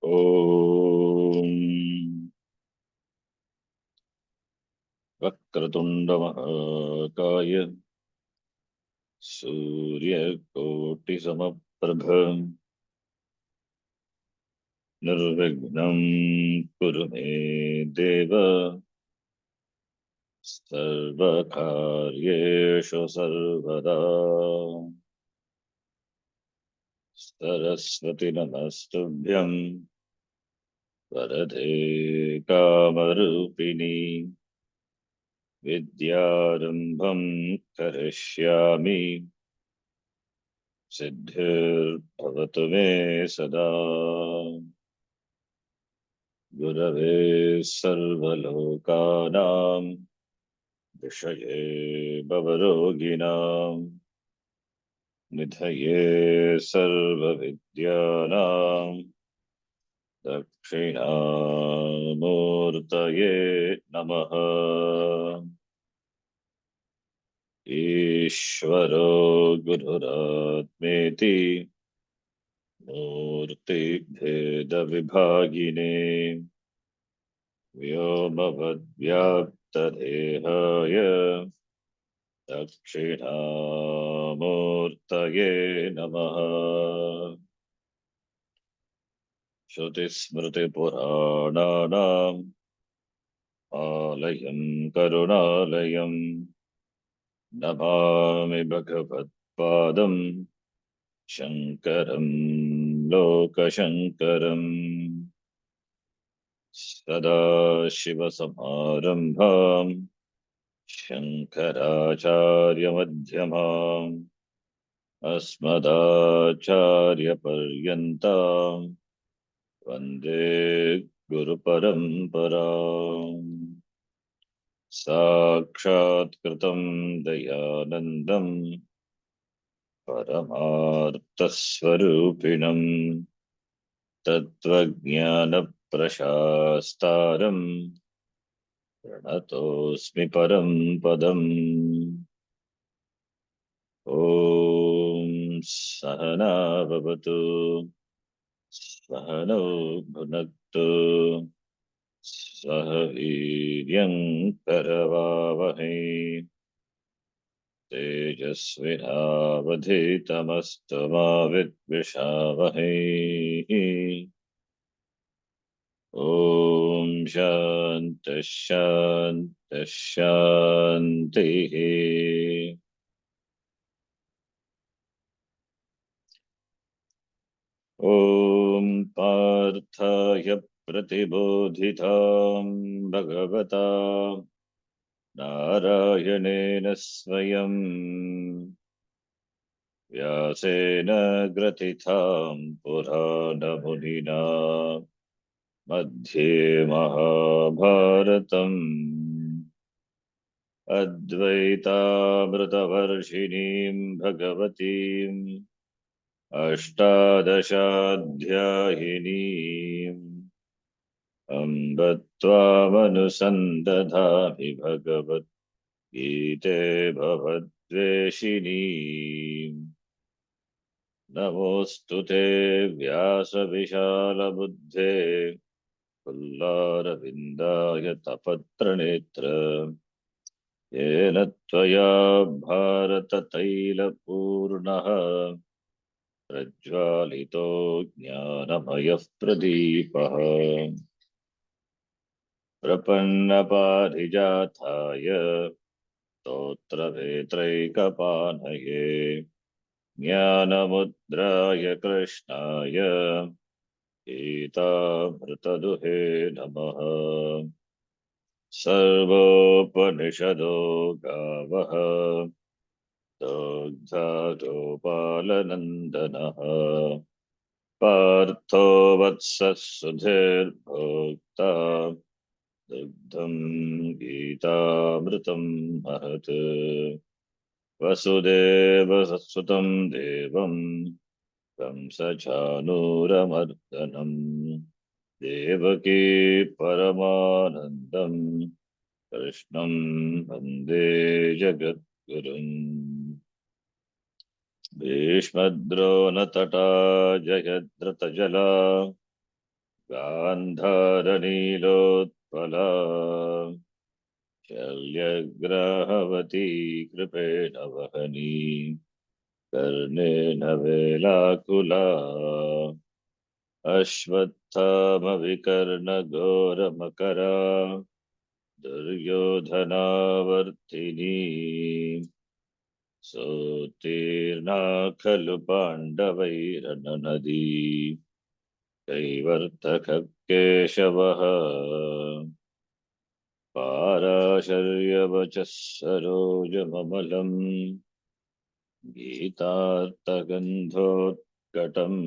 ॐ वक्रतुण्डमहाकाय सूर्यकोटिसमप्रभ निर्विघ्नं कुरु मे देव सर्वकार्येषु सर्वदा। सरस्वती नमस्तुभ्यं वरदे कामरूपिणी विद्यारम्भं करिष्यामि सिद्धिर्भवतु मे सदा। गुरवे सर्वलोकानां विषये भवरोगिणां निधये सर्वविद्यानां दक्षिणामूर्तये नमः। ईश्वरो गुरुरात्मेति मूर्तिभेदविभागिने व्योमवद्व्याप्तदेहाय दक्षिणामूर्तये नमः। श्रुतिस्मृतिपुराणानाम् आलयं करुणालयं नमामि भगवत्पादं शङ्करं लोकशङ्करम्। सदाशिवसमारम्भाम् शङ्कराचार्यमध्यमाम् अस्मदाचार्यपर्यन्ताम् वन्दे गुरुपरम्पराम्। साक्षात्कृतं दयानन्दं परमार्थस्वरूपिणं तत्त्वज्ञानप्रशास्तारं प्रणतोऽस्मि परं पदम्। ॐ सहना भवतु सहनौ भुनक्तु सह वीर्यं करवावहै तेजस्विनावधीतमस्तु मा विद्विषावहै। ॐ शान्तिः शान्तिः शान्तिः। ॐ पार्थाय प्रतिबोधितां भगवता नारायणेन स्वयं व्यासेन ग्रथितां पुराणमुनिना मध्ये महाभारतम् अद्वैतामृतवर्षिणीं भगवतीम् अष्टादशाध्यायिनीम् अम्ब त्वामनुसन्दधामि भगवद्गीते भवद्वेषिणीम्। नमोऽस्तु ते व्यासविशालबुद्धे पुल्लारविन्दाय तपत्रनेत्र येन त्वया भारततैलपूर्णः प्रज्वालितो ज्ञानमयः प्रदीपः। प्रपन्नपारिजाताय स्तोत्रवेत्रैकपाणये ज्ञानमुद्राय कृष्णाय गीतामृतदुहे नमः। सर्वोपनिषदो गावः दोग्धा गोपालनन्दनः पार्थो वत्सः सुधीर्भोक्ता दुग्धं गीतामृतं महत्। वसुदेवसुतं देवं कंसचानूरमर्दनं देवकी परमानन्दं कृष्णं वन्दे जगद्गुरुम्। भीष्मद्रोणतटा जयद्रथजला गान्धारनीलोत्पला शल्यग्राहवती कृपेण वहनी कर्णेन वेलाकुला अश्वत्थामविकर्णघोरमकरा दुर्योधनावर्तिनी सोत्तीर्णा खलु पाण्डवैरननदी कैवर्तकः केशवः पाराशर्यवचः सरोजममलम् गीतार्थगन्धोत्कटम्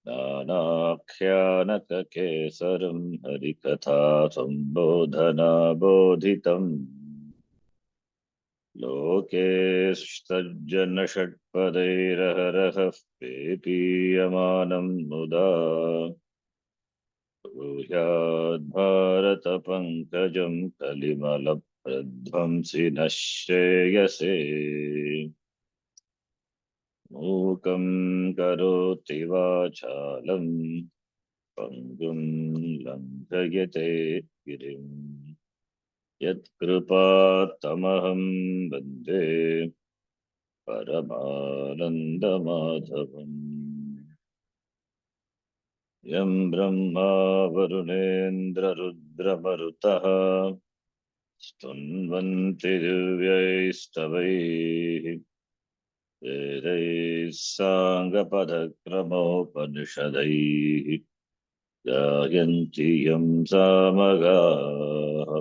नानाख्यानककेसरम् हरिकथा सम्बोधनाबोधितम् लोकेस्तज्जनषट्पदैरहरहः पेपीयमानम् मुदा ब्रूयाद्भारतपङ्कजम् कलिमलप्रध्वंसि नः श्रेयसे मूकं करोति वाचालं पङ्गुं लङ्घयते गिरिम् यत्कृपात्तमहं वन्दे परमानन्दमाधवम् यं ब्रह्मा वरुणेन्द्ररुद्रमरुतः स्तुन्वन्ति दिव्यैस्तवैः वेदैः साङ्गपदक्रमोपनिषदैः गायन्ति यं सामगाः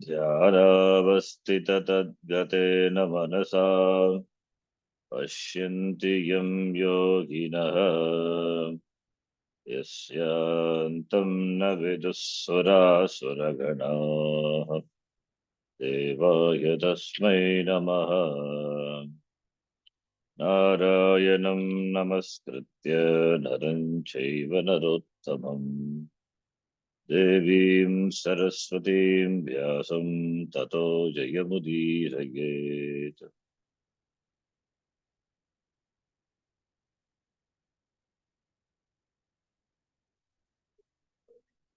ध्यानावस्थिततद्गतेन मनसा पश्यन्ति यं योगिनः यस्यान्तं न विदुःसुरासुरगणाः देवाय तस्मै नमः नारायणं नमस्कृत्य नरं चैव नरोत्तमम् देवीं सरस्वतीं व्यासं ततो जयमुदीरयेत्।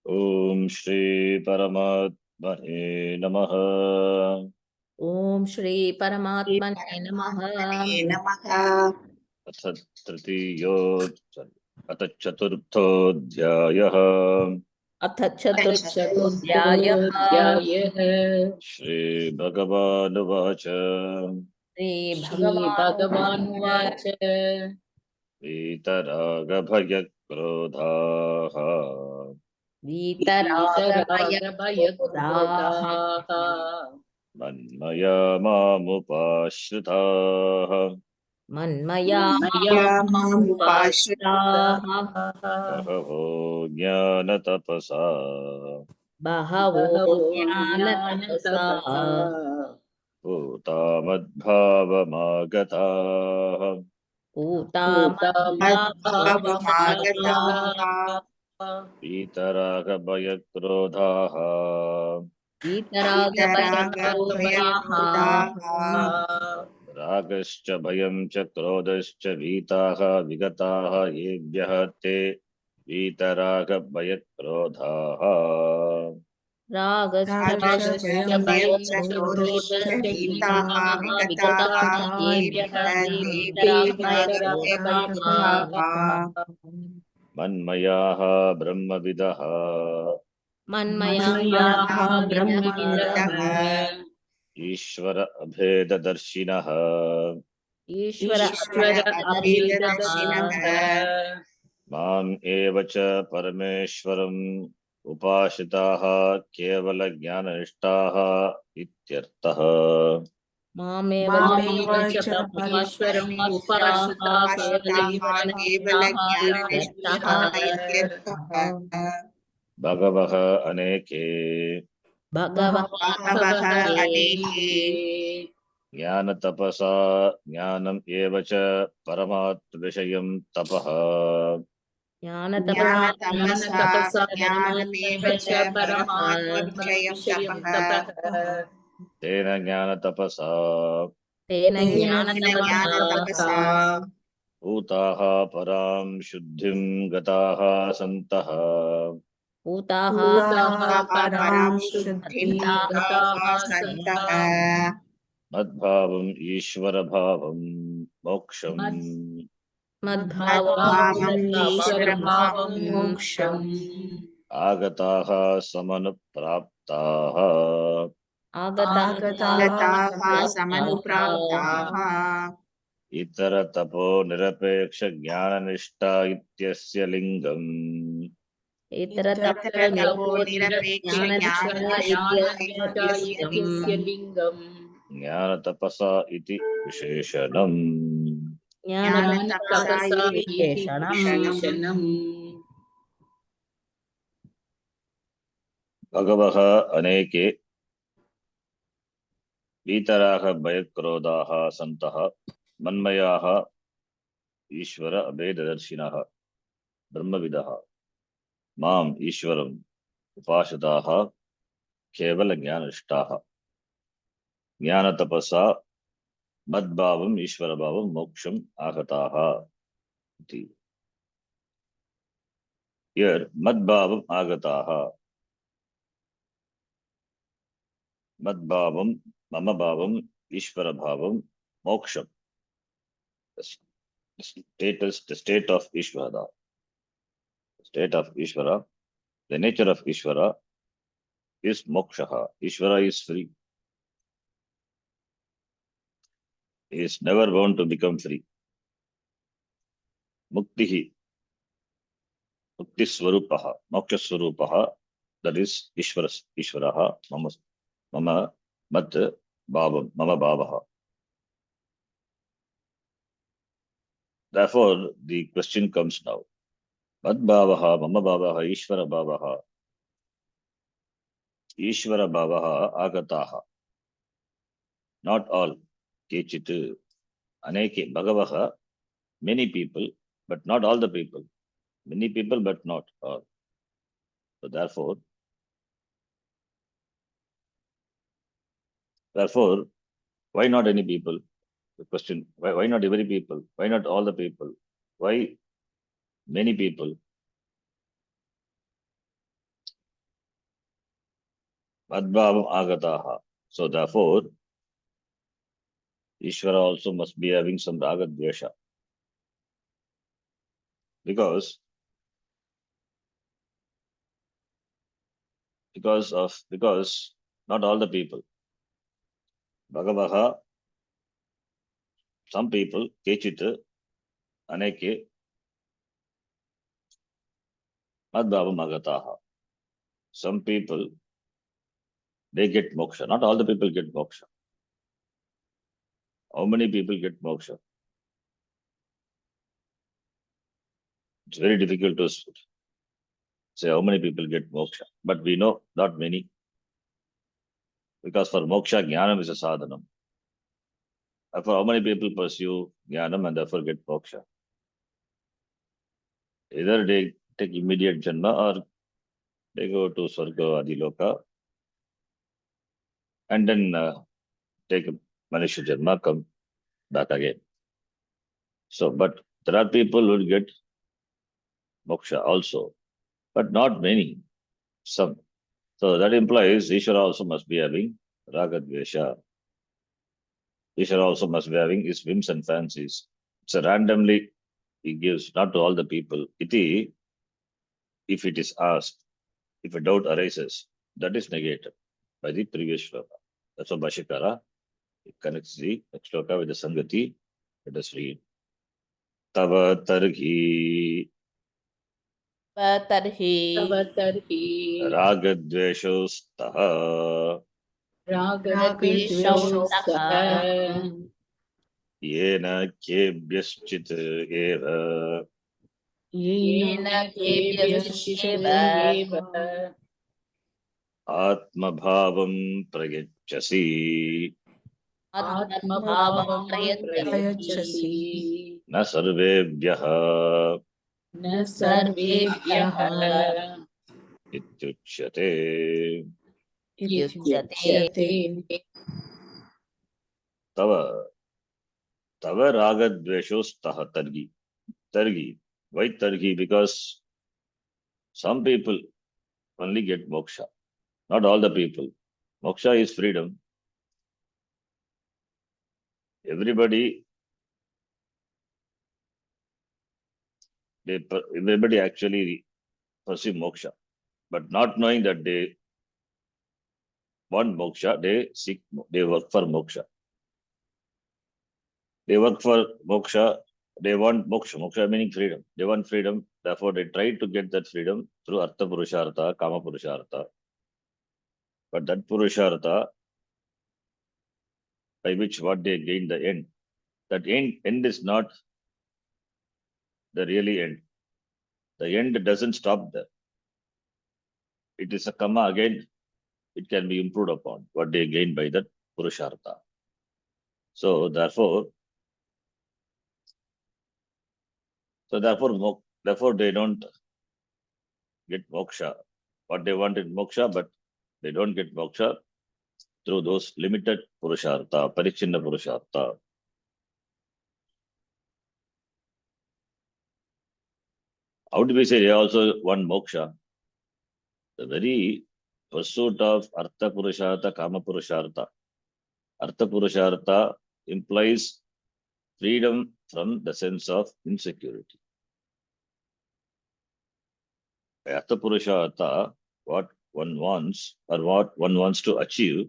ॐ श्री परमात्मने नमः। ओम श्री परमात्मने नमः। अथ चतुर्थोऽध्यायः। अथ चतुर्थोऽध्यायः। श्रीभगवानुवाच श्रीभगवानुवाच वीतरागभयक्रोधाः वीतरागभयक्रोधाः मन्मया मामुपाश्रिताः मन्मया मामुपाश्रिताः बहवो ज्ञानतपसा बहवो ज्ञानतपसा भूता मद्भावमागताः पूता मद्भावमागताः वीतरागभयक्रोधाः वीतरागभयक्रोधाः रागश्च भयं च क्रोधश्च वीताः विगताः येभ्यः ते वीतरागभयक्रोधाः रागश्च भयं च क्रोधश्च वीताः विगताः येभ्यः ते वीतरागभयक्रोधाः मन्मयाः ब्रह्मविदः मन्मयाः ब्रह्मविदः ईश्वर अभेददर्शिनः ईश्वर अभेददर्शिनः माम् एव च परमेश्वरम् उपाश्रिताः केवलज्ञाननिष्ठाः इत्यर्थः। मामेव च परमेश्वरम् उपाश्रिताः केवलज्ञाननिष्ठाः इत्यर्थः। बहवः अनेके ज्ञानतपसा ज्ञानम् एव च परमात्मविषयम् तपः ज्ञानतपसा ज्ञानमेव च परमात्मविषयं तपः तेन ज्ञानतपसा तेन ज्ञानतपसा भूताः परां शुद्धिं गताः सन्तः भूताः परां परां शुद्धिं शुद्धिं गताः गताः सन्तः सन्तः मद्भावम् ईश्वरभावं मोक्षम् मद्भावम् मद्भावम् ईश्वरभावं ईश्वरभावं मोक्षम् मोक्षम् आगताः समनुप्राप्ताः आगताः गताः समनुप्राप्ताः समनुप्राप्ताः इतरतपो निरपेक्षज्ञाननिष्ठा इत्यस्य लिङ्गम् इतरतपो निरपेक्ष ज्ञाननिष्ठा ज्ञाननिष्ठा इत्यस्य लिङ्गम् ज्ञानतपसा इति विशेषणम् ज्ञानतपसा ज्ञानतपसा इति विशेषणम् भगवः अनेके वीतराः भयक्रोधाः सन्तः मन्मयाः ईश्वर अभेददर्शिनः ब्रह्मविदः माम् ईश्वरम् उपासताः केवलज्ञाननिष्ठाः ज्ञानतपसा मद्भावम् ईश्वरभावं मोक्षम् आगताः इति। Here मद्भावम् आगताः, मद्भावं मम भावं ईश्वर भावं मोक्षम, the state of Ishvara, the nature of Ishvara is moksha. Ishvara is free. He is never bound to become free. Mukti swarupaha, moksha swarupaha, that is Ishvaraha, mama mat bhavam, mama bhavaha. Therefore, the question comes now. Mad bhavaha, mama bhavaha, Ishvara bhavaha. Ishvara bhavaha agataha. Not all. Kechit aneke bhagavaha. Many people, but not all the people. Many people, but not all. So therefore, why not any people? The question, why not every people? Why not all the people? Why many people? Madbhavam agataha. So therefore, Ishvara also must be having some raga dvesha. Because not all the people. Bhagavaha, some people, kechit, aneke, madbhavam agataha. Some people, they get moksha. Not all the people get moksha. How many people get moksha? It's very difficult to say how many people get moksha. But we know not many. Because for moksha, jnanam is a sadhanam. Therefore, how many people pursue jnanam and therefore get moksha? Either they take immediate janma or they go to Swarga Adiloka and then take a Manushya janma, come back again. So, but there are people who will get moksha also, but not many, some. So that implies Ishvara also must be having raga dvesha. Ishvara also must be having his whims and fancies. So randomly he gives, not to all the people. Iti, if it is asked, if a doubt arises, that is negated by the previous shloka. That's why Bhashikara connects the next shloka with the Sangati. Let us read. Tava tarhi तर्हि ragadveshostaha रागद्वेषौस्तः yena kebhyaschit eva येन केभ्यश्चिदेव atmabhavam prayachasi आत्मभावं प्रयच्छसि na sarvebhyaha न सर्वेभ्यः ityuchyate. इत्युच्यते Tava ragadveshostaha targi. Targi. Why Targi? Because some people only get moksha, not all the people. Moksha is freedom. Everybody, everybody actually pursue moksha, but not knowing that they want moksha, they work for moksha. They work for moksha, they want moksha. Moksha meaning freedom. They want freedom, therefore they try to get that freedom through Artha Purushartha, Kama Purushartha. But that Purushartha, by which what they gain the end, that end is not the really end. The end doesn't stop there. It is a Kama again, it can be improved upon, what they gain by that Purushartha. So therefore, they don't get moksha. What they want is moksha, but they don't get moksha through those limited purushartha, parichinna purushartha. How do we say they also want moksha? The very pursuit of artha purushartha, kama purushartha. Artha purushartha implies freedom from the sense of insecurity. By artha purushartha, what one wants or what one wants to achieve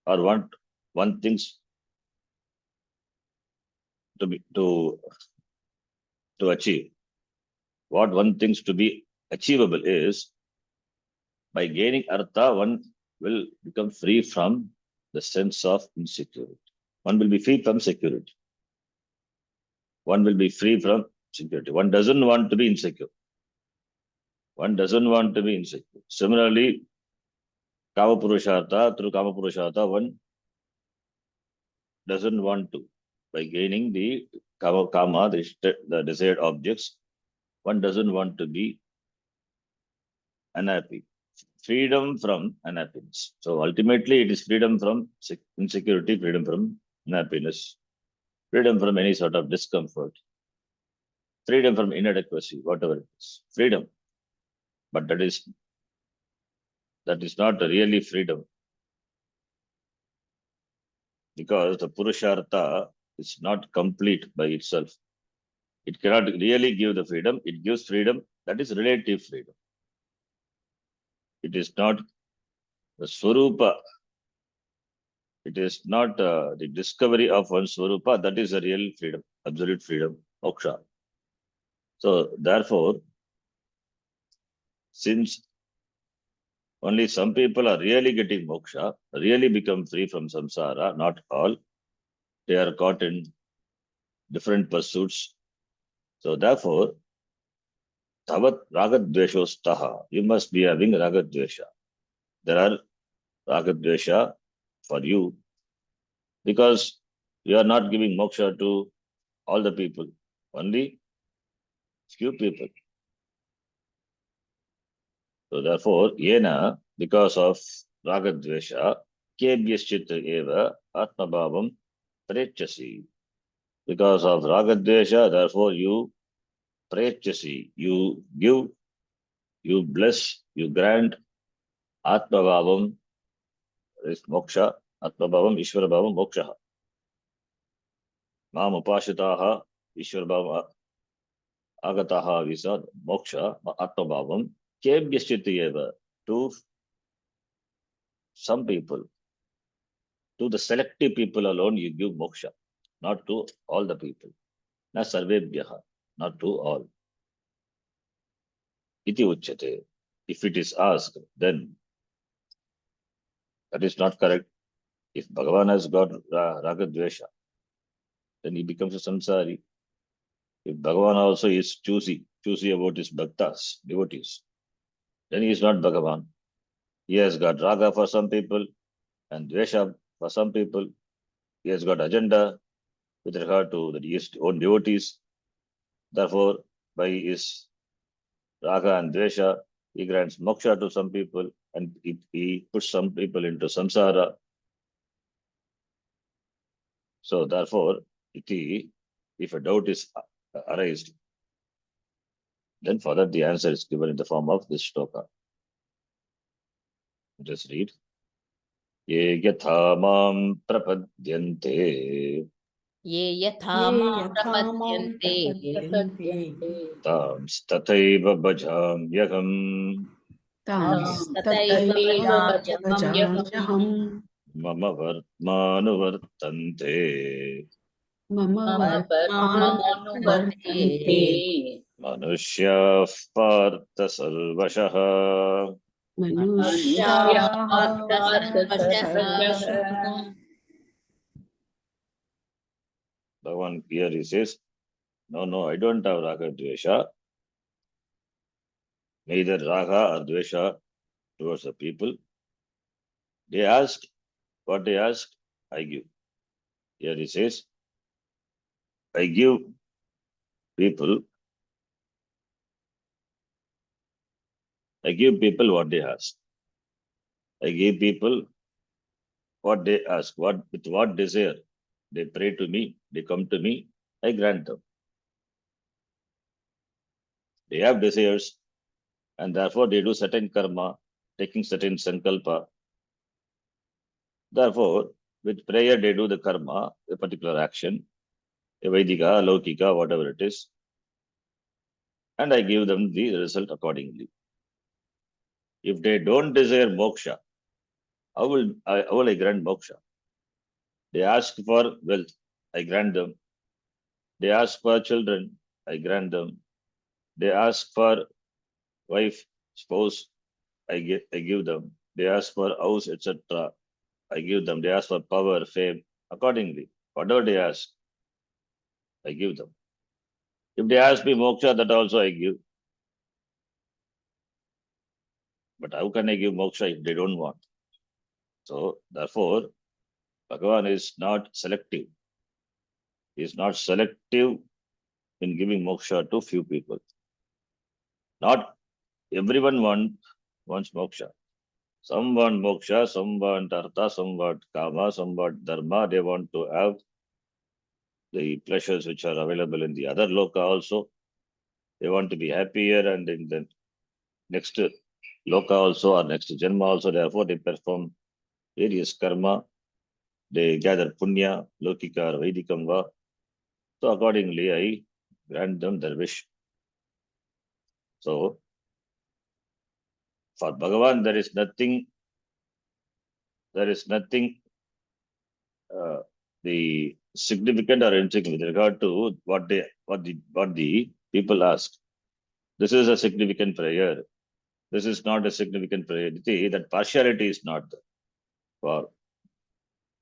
or what one thinks to achieve. What one thinks to be achievable is by gaining artha, one will become free from the sense of insecurity. One will be free from security. One will be free from security. One doesn't want to be insecure. One doesn't want to be insecure. Similarly, Kama Purushartha, through Kama Purushartha, one doesn't want to. By gaining the Kama, the desired objects, one doesn't want to be unhappy. Freedom from unhappiness. So ultimately, it is freedom from insecurity, freedom from unhappiness, freedom from any sort of discomfort, freedom from inadequacy, whatever it is. Freedom. But that is not really freedom. Because the Purushartha is not complete by itself. It cannot really give the freedom. It gives freedom that is relative freedom. It is not the Swarupa. It is not the discovery of one Swarupa. That is a real freedom, absolute freedom, moksha. So therefore, since only some people are really getting moksha, really become free from samsara, not all, they are caught in different pursuits. So therefore, tavat ragadveshostaha, you must be having ragadvesha. There are ragadvesha for you because you are not giving moksha to all the people, only few people. So therefore, yena, because of ragadvesha, kebhyaschit eva atmabhavam prechasi. Because of ragadvesha, therefore you prechasi, you give, you bless, you grant atmabhavam is moksha, atmabhavam, ishwarabhavam, moksha. Mam upashitaha, ishwarabhavam, agataha visa, moksha, atmabhavam, kebhyaschit eva, to some people, to the selective people alone, you give moksha, not to all the people. Na sarvebhyaha, not to all. Iti uchyate. If it is asked, then that is not correct. If Bhagavan has got ragadvesha, then he becomes a samsari. If Bhagavan also is choosy about his bhaktas, devotees, then he is not Bhagavan. He has got raga for some people and dvesha for some people. He has got agenda with regard to his own devotees. Therefore, by his raga and dvesha, he grants moksha to some people and he puts some people into samsara. So therefore, if a doubt is arised, Then for that the answer is given in the form of this shloka. Just read. Ye yatha mam prapadyante ये यथा ये मां यथा मां प्रपद्यन्ते प्रपद्यन्ते tams tathaiva bhajamyaham तां तथैव तथैव भजाम्यहम् भजाम्यहम् mama vartmanuvartante मम मम वर्त्मानुवर्तन्ते वर्तन्ते manushyaः partha sarvashah. मनुष्याः पार्थ सर्वशः सर्वशः Bhagavan here he says, no, I don't have raga dvesha, neither raga or dvesha towards the people. They asked, what they asked, I give. Here he says, I give people, what they ask. I give people what they ask, with what desire. They pray to me, they come to me, I grant them. They have desires, and therefore they do certain karma, taking certain sankalpa. Therefore, with prayer they do the karma, a particular action, a Vaidika, Laukika, whatever it is, and I give them the result accordingly. If they don't desire moksha, how will I grant moksha? They ask for wealth, I grant them. They ask for children, I grant them. They ask for wife, spouse, I give them. They ask for house, etc. I give them. They ask for power, fame, accordingly. Whatever they ask, I give them. If they ask me moksha, that also I give. But how can I give moksha if they don't want? So, therefore, Bhagavan is not selective. He is not selective in giving moksha to few people. Not everyone wants moksha. Some want moksha, some want artha, some want kama, some want dharma. They want to have the pleasures which are available in the other loka also. They want to be happier, and in the next loka also, or next janma also. Therefore, they perform various karma. They gather punya, lokika or vaidikam va. So accordingly, I grant them their wish. So for Bhagavan, there is nothing the significant or insignificant with regard to what the people ask. This is a significant prayer. This is not a significant prayer. That partiality is not there.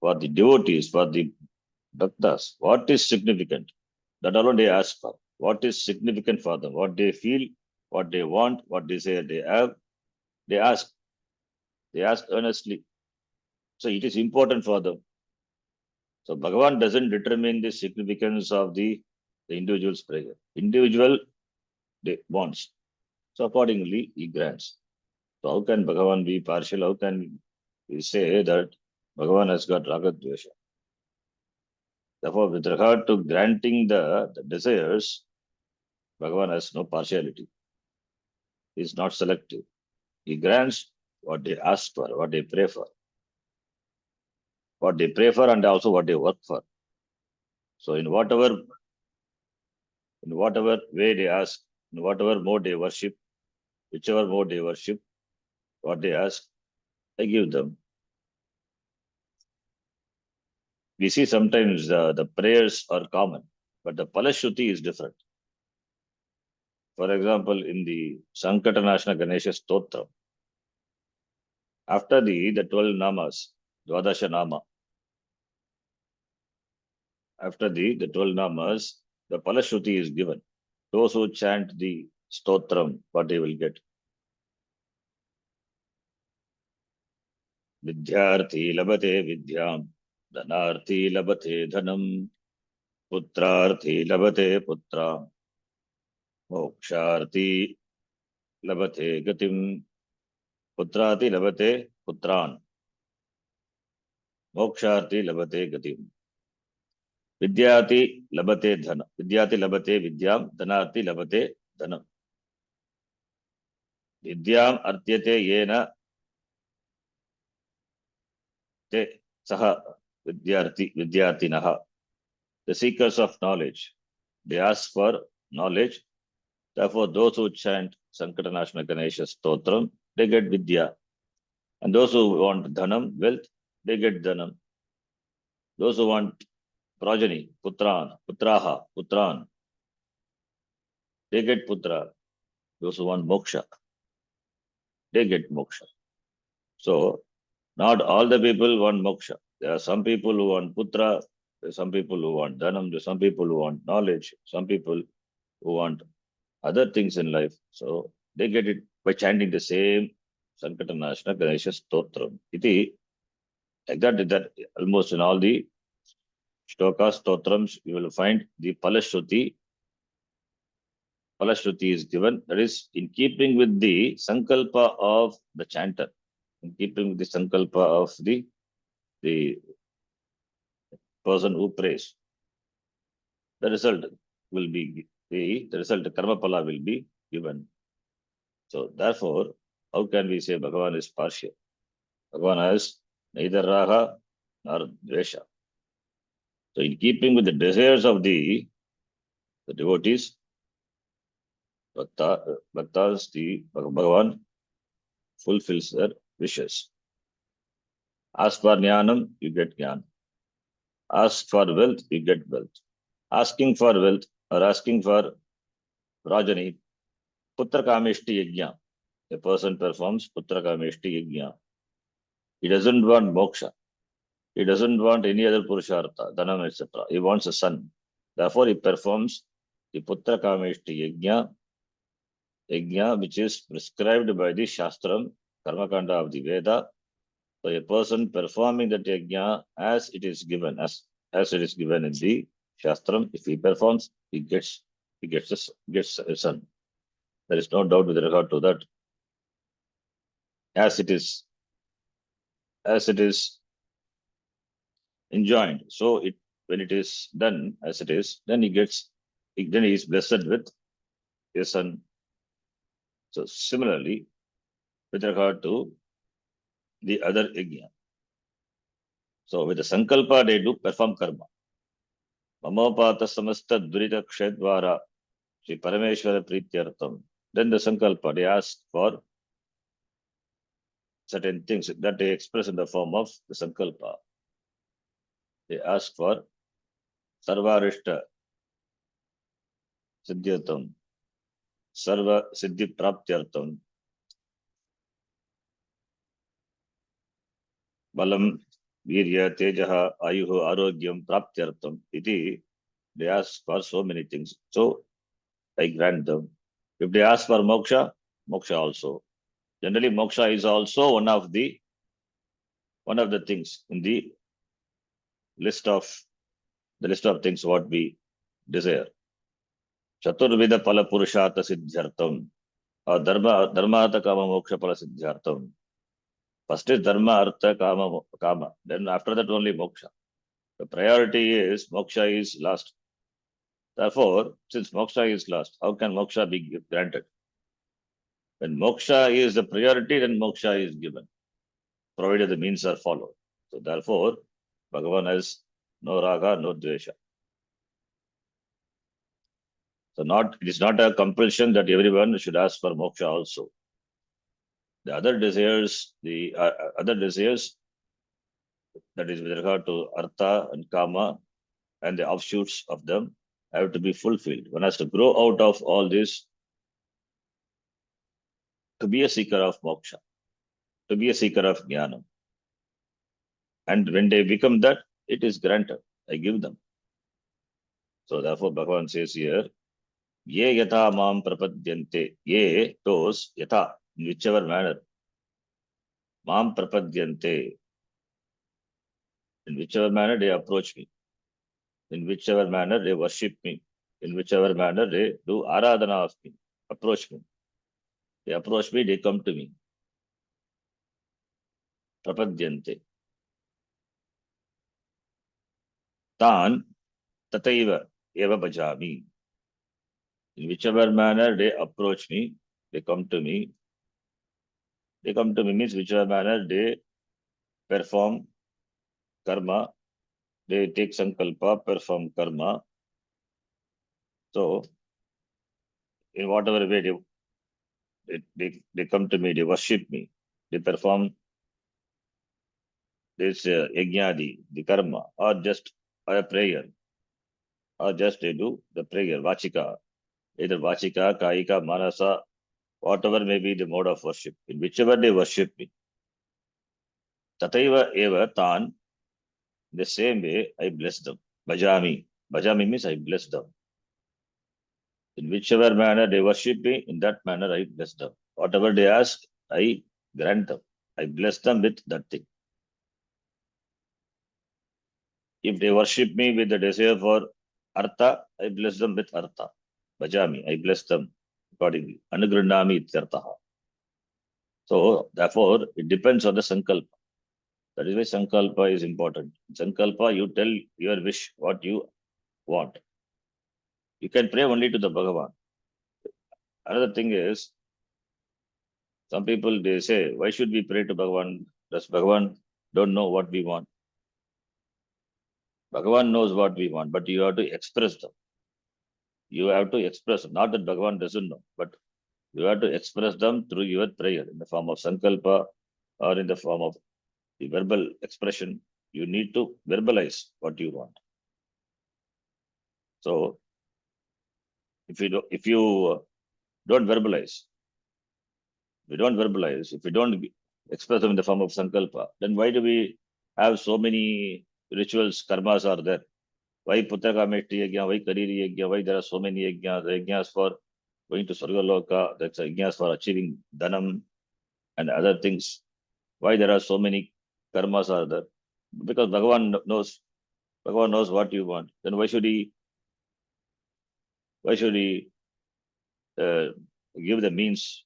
For the devotees, for the bhaktas, what is significant? That alone they ask for. What is significant for them? What they feel, what they want, what desire they have, they ask. They ask earnestly. So it is important for them. So Bhagavan doesn't determine the significance of the individual's prayer. Individual they wants. So accordingly, he grants. So how can Bhagavan be partial? How can we say that Bhagavan has got raga dvesha? Therefore, with regard to granting the desires, Bhagavan has no partiality. He is not selective. He grants what they ask for, what they pray for. What they pray for and also what they work for. So in whatever way they ask, in whatever mode they worship, whichever mode they worship, what they ask, I give them. We see sometimes the prayers are common, but the Palashruti is different. For example, in the Sankatanashna Ganesha Stotra, after the 12 namas, Dwadasha Nama, after the 12 namas, the Palashruti is given. Those who chant the Stotram, what they will get. Vidyarthi labate vidyam, dhanarthi labate dhanam, putrarthi labate putra, moksharthi labate gatim, putrati labate putran, moksharthi labate gatim. Vidyati labate dhana, vidyati labate vidyam, dhanarthi labate dhanam. Vidyam artyate yena te saha vidyartinaha. The seekers of knowledge. They ask for knowledge. Therefore, those who chant Sankatanashana Ganesha Stotram, they get Vidya. And those who want dhanam, wealth, they get dhanam. Those who want progeny, putran, they get putra. Those who want moksha, they get moksha. So, not all the people want moksha. There are some people who want putra, there are some people who want dhanam, there are some people who want knowledge, some people who want other things in life. So, they get it by chanting the same Sankatanashana Ganesha Stotram. Iti, like that almost in all the shlokas, stotrams, you will find the Palashruti. Palashruti is given. That is in keeping with the sankalpa of the chanter, in keeping with the sankalpa of the person who prays. The result will be the result, the karma pala will be given. So therefore, how can we say Bhagavan is partial? Bhagavan has neither raga nor dvesha. So in keeping with the desires of the devotees, Bhaktas, the Bhagavan fulfills their wishes. Ask for jnanam, you get jnana. Ask for wealth, you get wealth. Asking for wealth or asking for progeny, putra kameshti yajna. A person performs putra kameshti yajna. He doesn't want moksha. He doesn't want any other purushartha, dhanam, etc. He wants a son. Therefore, he performs the putra kameshti yajna, which is prescribed by the Shastram, Karmakanda of the Veda. So a person performing that yajna as it is given, as it is given in the Shastram, if he performs, he gets a son. There is no doubt with regard to that. As it is enjoined. So when it is done as it is, then he is blessed with a son. So similarly, with regard to the other yajna. So with the sankalpa, they do perform karma. Mamopata samasta durita kshedvara Shri Parameshwara Prityartham. Then the sankalpa, they ask for certain things that they express in the form of the sankalpa. They ask for sarvarishta siddhyatam, sarva siddhi praptyartham, balam, virya, tejaha, ayuhu, arogyam praptyartham. Iti, they ask for so many things. So I grant them. If they ask for moksha, moksha also. Generally, moksha is also one of the things in the list of things what we desire. Chaturvida pala purushata siddhyartam. Or dharma artha kama moksha pala siddhyartam. First is dharma artha kama. Then after that only moksha. The priority is moksha is last. Therefore, since moksha is last, how can moksha be granted? When moksha is the priority, then moksha is given, provided the means are followed. So therefore, Bhagavan has no raga, no dvesha. So it is not a compulsion that everyone should ask for moksha also. The other desires, that is with regard to artha and kama and the offshoots of them have to be fulfilled. One has to grow out of all this to be a seeker of moksha, to be a seeker of jnana. And when they become that, it is granted. I give them. So therefore, Bhagavan says here, ye yatha mam prapadyante, ye, those, yatha, in whichever manner, mam prapadyante, in whichever manner they approach me, in whichever manner they worship me, in whichever manner they do aradhana of me, approach me. They approach me, they come to me. Prapadyante. Tan tataiva eva bhajami. In whichever manner they approach me, they come to me, They come to me means whichever manner they perform karma, they take sankalpa, perform karma. So in whatever way they come to me, they worship me, they perform this yajnadi, the karma, or just a prayer, or just they do the prayer, vachika, either vachika, kaika, manasa, whatever may be the mode of worship, in whichever they worship me. Tataiva eva tan, the same way I bless them. Bhajami. Bhajami means I bless them. In whichever manner they worship me, in that manner I bless them. Whatever they ask, I grant them. I bless them with that thing. If they worship me with the desire for artha, I bless them with artha. Bhajami, I bless them accordingly. Anugranami ityartaha. So, therefore, it depends on the sankalpa. That is why sankalpa is important. Sankalpa, you tell your wish, what you want. You can pray only to the Bhagavan. Another thing is, some people they say, why should we pray to Bhagavan? Does Bhagavan don't know what we want? Bhagavan knows what we want, but you have to express them. You have to express them. Not that Bhagavan doesn't know, but you have to express them through your prayer in the form of sankalpa or in the form of the verbal expression. You need to verbalize what you want. So if you don't verbalize, if you don't express them in the form of sankalpa, then why do we have so many rituals, karmas are there? Why Putraka Meshti Yajna, why Kariri Yajna, why there are so many yajnas, yajnas for going to Sargaloka, that's yajnas for achieving dhanam and other things. Why there are so many karmas are there? Because Bhagavan knows what you want. Then why should he uh, give the means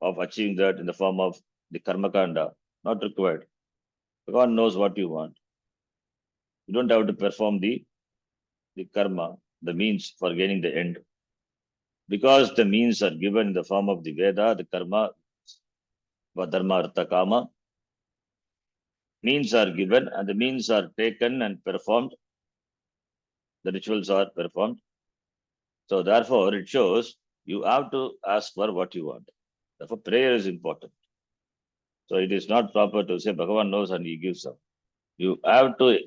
of achieving that in the form of the karma kanda? Not required. Bhagavan knows what you want. You don't have to perform the karma, the means for gaining the end. Because the means are given in the form of the Veda, the karma, dharma, artha, kama, means are given and the means are taken and performed. The rituals are performed. So therefore, it shows you have to ask for what you want. Therefore, prayer is important. So it is not proper to say Bhagavan knows and he gives up. You have to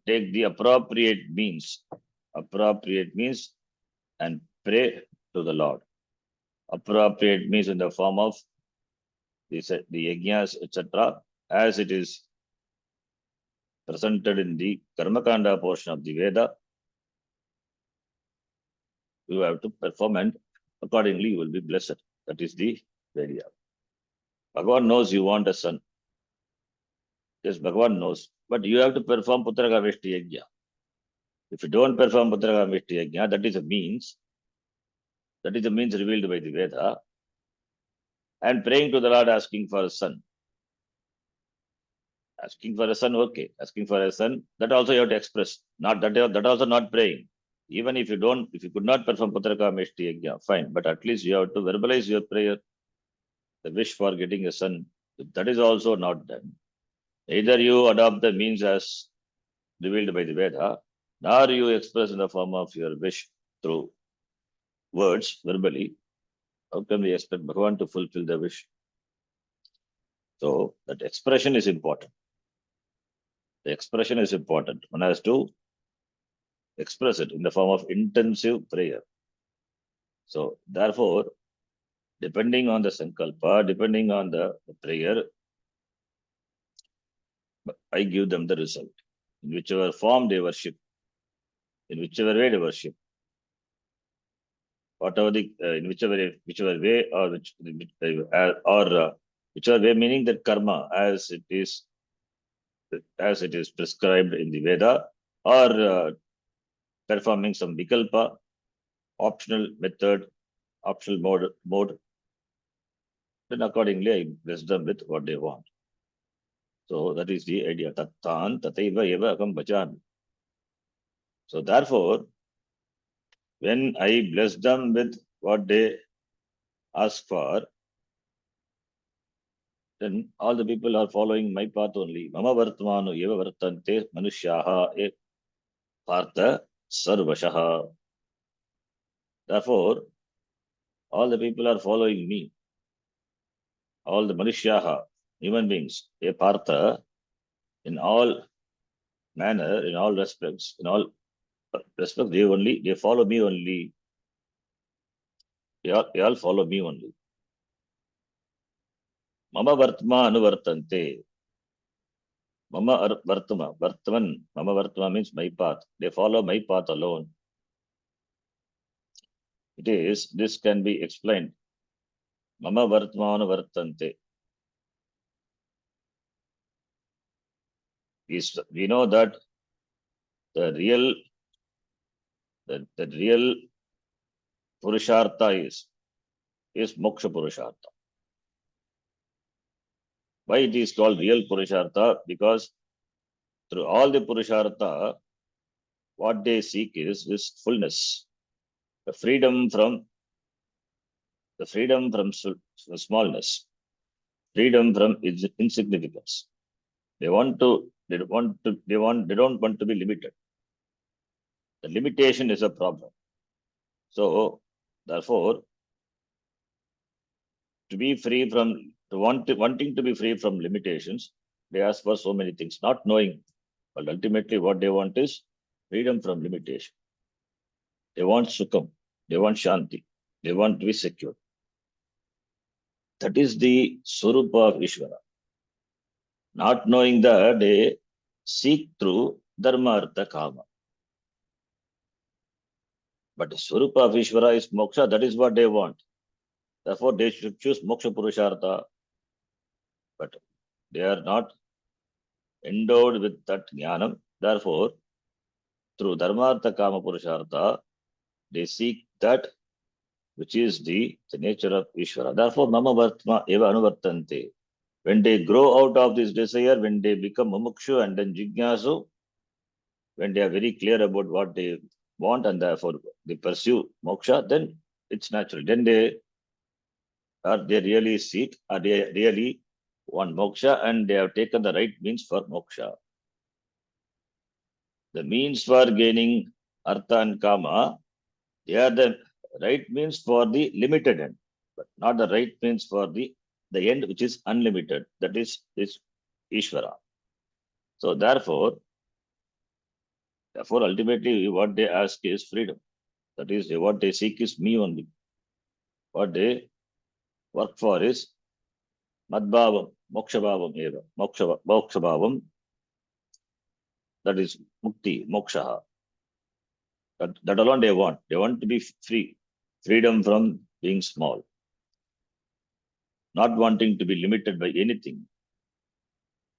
take the appropriate means and pray to the Lord. Appropriate means in the form of the yajnas, etc., as it is presented in the Karmakanda portion of the Veda. You have to perform and accordingly you will be blessed. That is the idea. Bhagavan knows you want a son. Yes, Bhagavan knows. But you have to perform Putraka Veshti Yajna. If you don't perform Putraka Veshti Yajna, that is a means revealed by the Veda. And praying to the Lord asking for a son. Asking for a son, okay. Asking for a son, that also you have to express. Not that also not praying. Even if you could not perform Putraka Veshti Yajna, fine. But at least you have to verbalize your prayer. The wish for getting a son, that is also not done. Either you adopt the means as revealed by the Veda, nor you express in the form of your wish through words, verbally. How can we expect Bhagavan to fulfill the wish? So that expression is important. The expression is important. One has to express it in the form of intensive prayer. So therefore, depending on the sankalpa, depending on the prayer, I give them the result. In whichever form they worship, in whichever way they worship, whatever the in whichever way or whichever way, meaning that karma as it is prescribed in the Veda, or performing some vikalpa, optional method, optional mode, then accordingly I bless them with what they want. So that is the idea. Tattan tataiva eva akam bhajami. So therefore, when I bless them with what they ask for, then all the people are following my path only. Mama vartmanu eva vartante manushyaha e partha sarvashaha. Therefore, all the people are following me. All the manushyaha, human beings, e partha, in all manner, in all respects, in all respects, they follow me only. They all follow me only. Mama vartma anuvartante. Vartman. Mama vartma means my path. They follow my path alone. This can be explained. Mama vartma anuvartante. We know that the real Purushartha is Moksha Purushartha. Why it is called real Purushartha? Because through all the Purushartha, what they seek is this fullness, the freedom from smallness, freedom from insignificance. They don't want to be limited. The limitation is a problem. So, therefore, wanting to be free from limitations, they ask for so many things, not knowing. But ultimately, what they want is freedom from limitation. They want sukham, they want shanti, they want to be secure. That is the Swarupa of Ishvara. Not knowing that, they seek through dharma, artha, kama. But the Swarupa of Ishvara is moksha, that is what they want. Therefore, they should choose moksha purushartha. But they are not endowed with that jnanam. Therefore, through dharmartha, kama, purushartha, they seek that which is the nature of Ishvara. Therefore, mama vartma eva anuvartante. When they grow out of this desire, when they become mumukshu and then jignasu, when they are very clear about what they want and therefore they pursue moksha, then it's natural. Then they really seek, or they really want moksha, and they have taken the right means for moksha. The means for gaining artha and kama, they are the right means for the limited end, but not the right means for the end which is unlimited. That is Ishvara. So therefore, ultimately, what they ask is freedom. That is, what they seek is me only. What they work for is madbhavam, moksha bhavam eva, moksha bhavam. That is mukti, moksha. That alone they want. They want to be free, freedom from being small, not wanting to be limited by anything.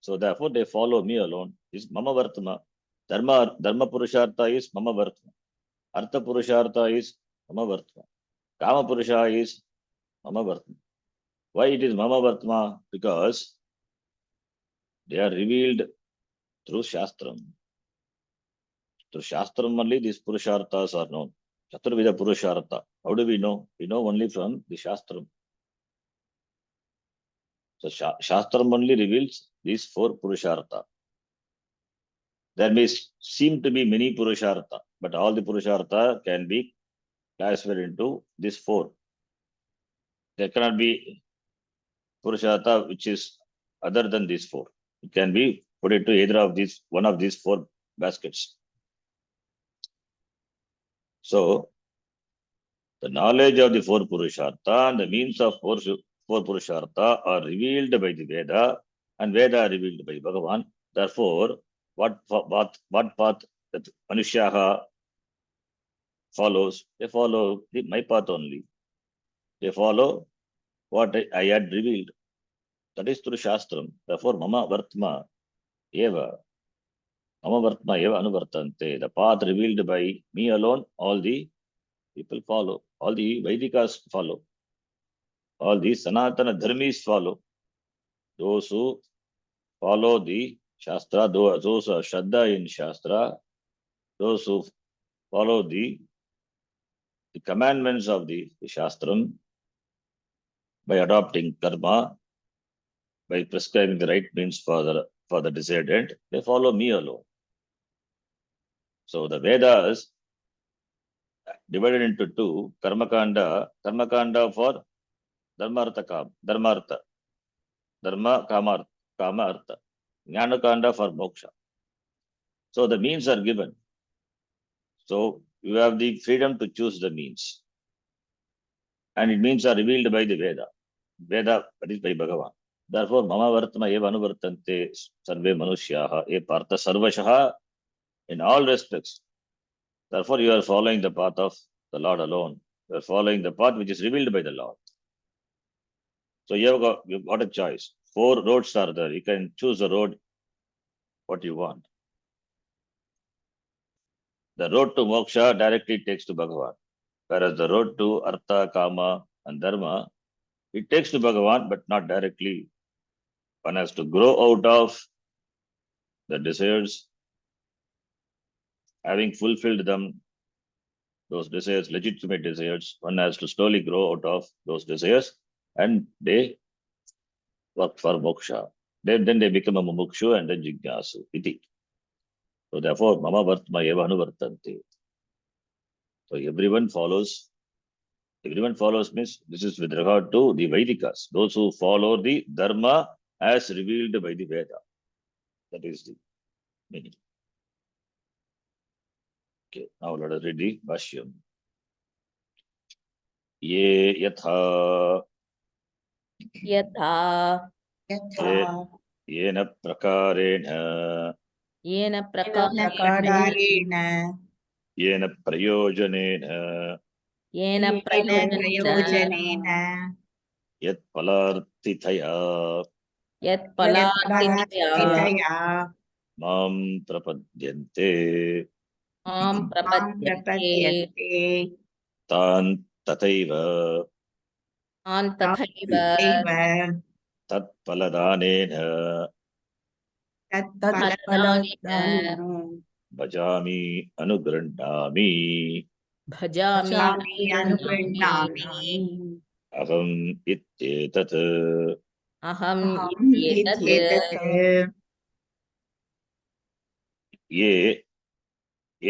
So therefore, they follow me alone. Is mama vartma. Dharma purushartha is mama vartma. Artha purushartha is mama vartma. Kama purusha is mama vartma. Why it is mama vartma? Because they are revealed through Shastram. Through Shastram only these purusharthas are known. Chaturvida purushartha. How do we know? We know only from the Shastram. So Shastram only reveals these four purushartha. There may seem to be many purushartha, but all the purushartha can be classified into these four. There cannot be purushartha which is other than these four. It can be put into either of these, one of these four baskets. So, the knowledge of the four purushartha and the means of four purushartha are revealed by the Veda, and Veda are revealed by Bhagavan. Therefore, what path that Manushyaha follows? They follow my path only. They follow what I had revealed. That is through Shastram. Therefore, Mama Vartma Eva Anuvartante. The path revealed by me alone, all the people follow. All the Vedikas follow. All the Sanatana Dharmis follow. Those who follow the Shastra, those who are Shraddha in Shastra, those who follow the commandments of the Shastram by adopting karma, by prescribing the right means for the desired end, they follow me alone. So the Vedas divided into two: karmakanda for dharmartha, dharma, kama, artha, jnanakanda for moksha. So the means are given. So you have the freedom to choose the means. And it means are revealed by the Veda. Veda, that is by Bhagavan. Therefore, mama vartma eva anuvartante sarve manushyaha e partha sarvashaha in all respects. Therefore, you are following the path of the Lord alone. You are following the path which is revealed by the Lord. So you've got a choice. 4 roads are there. You can choose a road what you want. The road to moksha directly takes to Bhagavan. Whereas the road to artha, kama, and dharma, it takes to Bhagavan, but not directly. One has to grow out of the desires, having fulfilled them, those desires, legitimate desires. One has to slowly grow out of those desires, and they work for moksha. Then they become a mumukshu and then jignasu. Iti. So therefore, mama vartma eva anuvartante. So everyone follows means this is with regard to the Vedikas, those who follow the dharma as revealed by the Veda. That is the meaning. Okay, now let us read the Bhashyam. Ye yatha यथा यथा येन प्रकारेण येन प्रकारेण प्रकारेण येन प्रयोजनेन येन येन प्रयोजनेन प्रयोजनेन यत्फलार्थितया यत्फलार्थितया यत्फलार्थितया मां प्रपद्यन्ते मां मां प्रपद्यन्ते प्रपद्यन्ते तान् तथैव तान् तथैव तथैव तत्फलदानेन तत्फलदानेन भजामि अनुगृह्णामि भजामि अनुगृह्णामि अनुगृह्णामि अहम् इत्येतत् अहम् अहम् इत्येतत् इत्येतत्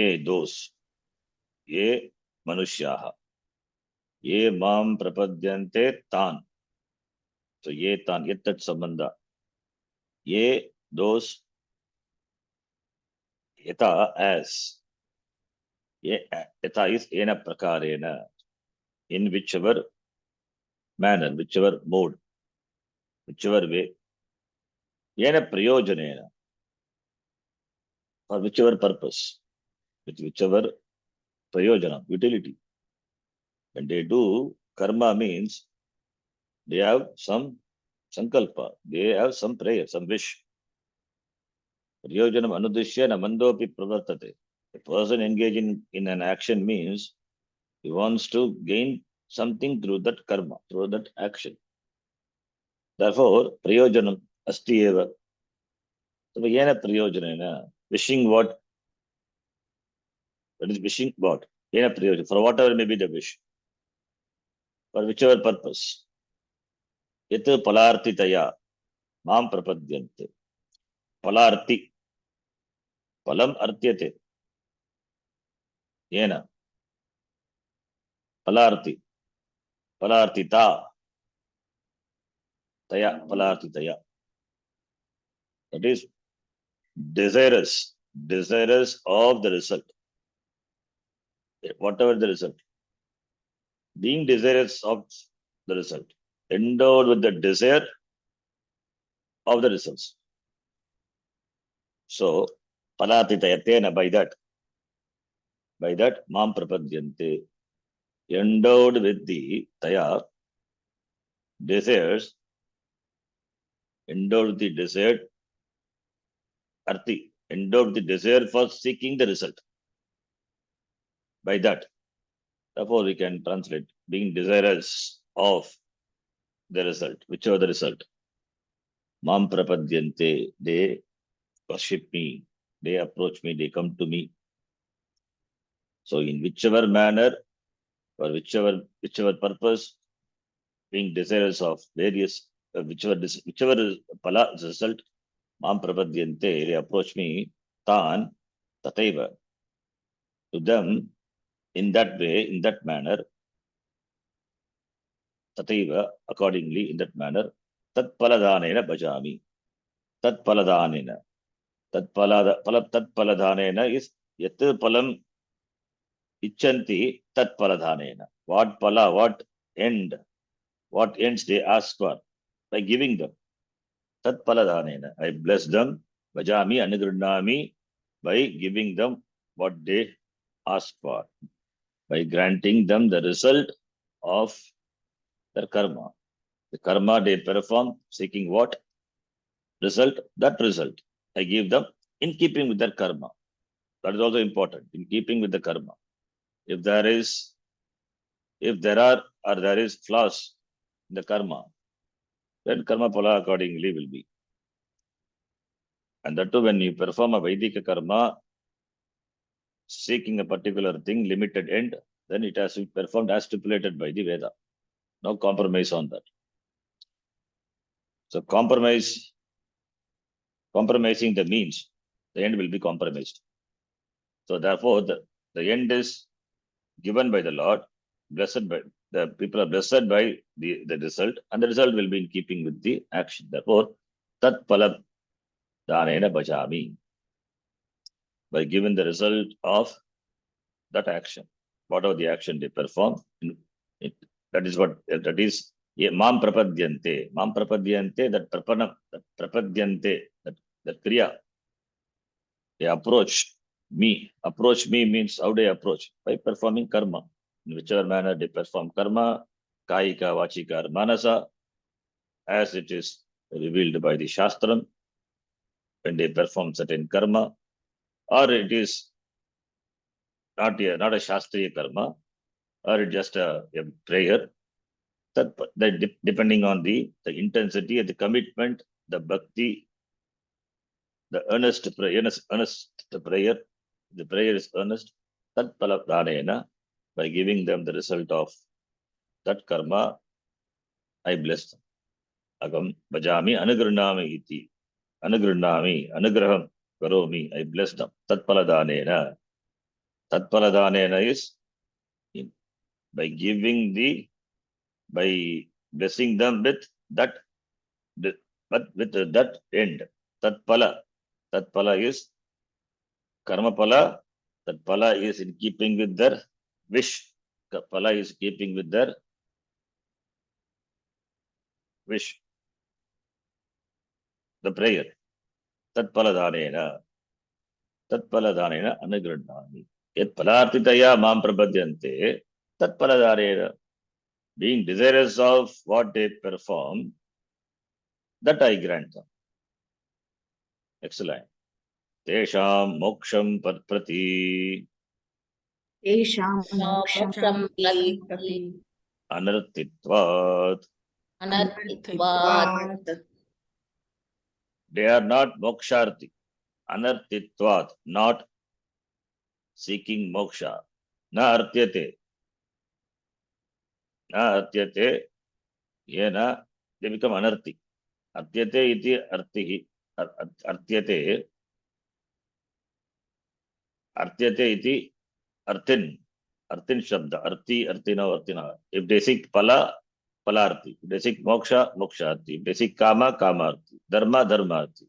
ये दोस् ये मनुष्याः ये मां प्रपद्यन्ते तान्. So ये तान् एतत् संबंध ये दोस् यथा as ये यथा is येन प्रकारेण in whichever manner, whichever mode, whichever way, yen प्रयोजनेन for whichever purpose, with whichever prayojana, utility. When they do karma means they have some sankalpa, they have some prayer, some wish. Prayojanam anudishya namandopi pravartate. A person engaging in an action means he wants to gain something through that karma, through that action. Therefore, prayojanam asti eva. So, yena prayojanena, wishing what? That is wishing what? Yena prayojanam, for whatever may be the wish. For whichever purpose. Yat palartitaya mam prapadyante. Palarti. Palam artyate. Yena. Palarti. Palartita. Taya. Palartitaya. That is desirous. Desirous of the result. Whatever the result. Being desirous of the result. Endowed with the desire of the results. So, palartitayatena, by that, mam prapadyante. Endowed with the taya, desires, endowed with the desired arti, endowed with the desire for seeking the result. By that, therefore we can translate being desirous of the result, whichever the result. Mam prapadyante, they worship me, they approach me, they come to me. So in whichever manner or whichever purpose, being desirous of various whichever is pala result, mam prapadyante, they approach me, tan, tataiva, to them, in that way, in that manner, tataiva, accordingly, in that manner, tat paladanena bhajami, tat paladanena, tat paladhanena is yat palam ichanti tat paladhanena. What pala, what ends they ask for by giving them. Tat paladhanena. I bless them. Bhajami anugrinami by giving them what they ask for. By granting them the result of their karma. The karma they perform, seeking what? Result, that result. I give them in keeping with their karma. That is also important, in keeping with the karma. If there are or there is flaws in the karma, then karma pala accordingly will be. And that too, when you perform a Vaidika karma, seeking a particular thing, limited end, then it has to be performed as stipulated by the Veda. No compromise on that. So compromising the means, the end will be compromised. So therefore, the end is given by the Lord, blessed by the people are blessed by the result, and the result will be in keeping with the action. Therefore, tat pala dhanena bhajami, by giving the result of that action, whatever the action they perform, that is mam prapadyante. Mam prapadyante, that prapanam, that prapadyante, that kriya, they approach me. Approach me means how they approach? By performing karma. In whichever manner they perform karma, kaika, vachika, or manasa, as it is revealed by the Shastram, when they perform certain karma, or it is not a Shastriya karma, or just a prayer, that depending on the intensity and the commitment, the bhakti, the earnest prayer, the prayer is earnest, tat palapranena, by giving them the result of that karma, I bless them. Agam bhajami anugranami iti. Anugranami, anugraham karomi, I bless them. Tat paladanena. Tat paladanena is by by blessing them with that, but with that end. Tat pala. Tat pala is karma pala. That pala is in keeping with their wish. Pala is keeping with their wish. The prayer. Tat paladhanena. Tat paladhanena anugranami. Yet palartitaya mam prapadyante. Tat paladhanena. Being desirous of what they perform, that I grant them. Excellent. Tesham moksham prati Tesham moksham Moksham prati prati anartitvat. anarthitvat. They are not moksharti. Anartitvat, not seeking moksha. Na artyate. Na artyate. Yena, they become anarthi. Artyate iti artihi. Artyate. Artyate iti arthin. Arthin shabda. Arti, artina, artina. If they seek pala, palarti. If they seek moksha, moksharti. If they seek kama, kamarti. Dharma, dharmarti.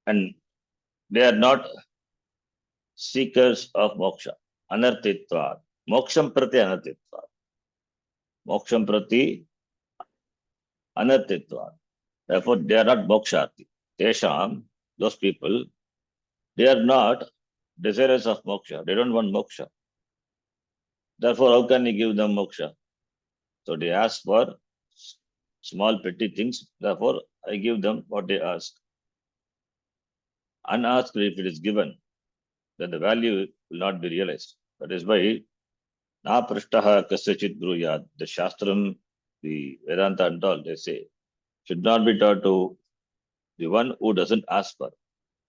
And they are not seekers of moksha. Anartitvat. Moksham prati anartitvat. Moksham prati anartitvat. Therefore, they are not moksharti. Tesham, those people, they are not desirous of moksha. They don't want moksha. Therefore, how can you give them moksha? So they ask for small petty things. Therefore, I give them what they ask. Unasked, if it is given, then the value will not be realized. That is why na prishtaha kasyachit bruyat. The Shastram, the Vedanta and all, they say, should not be taught to the one who doesn't ask for.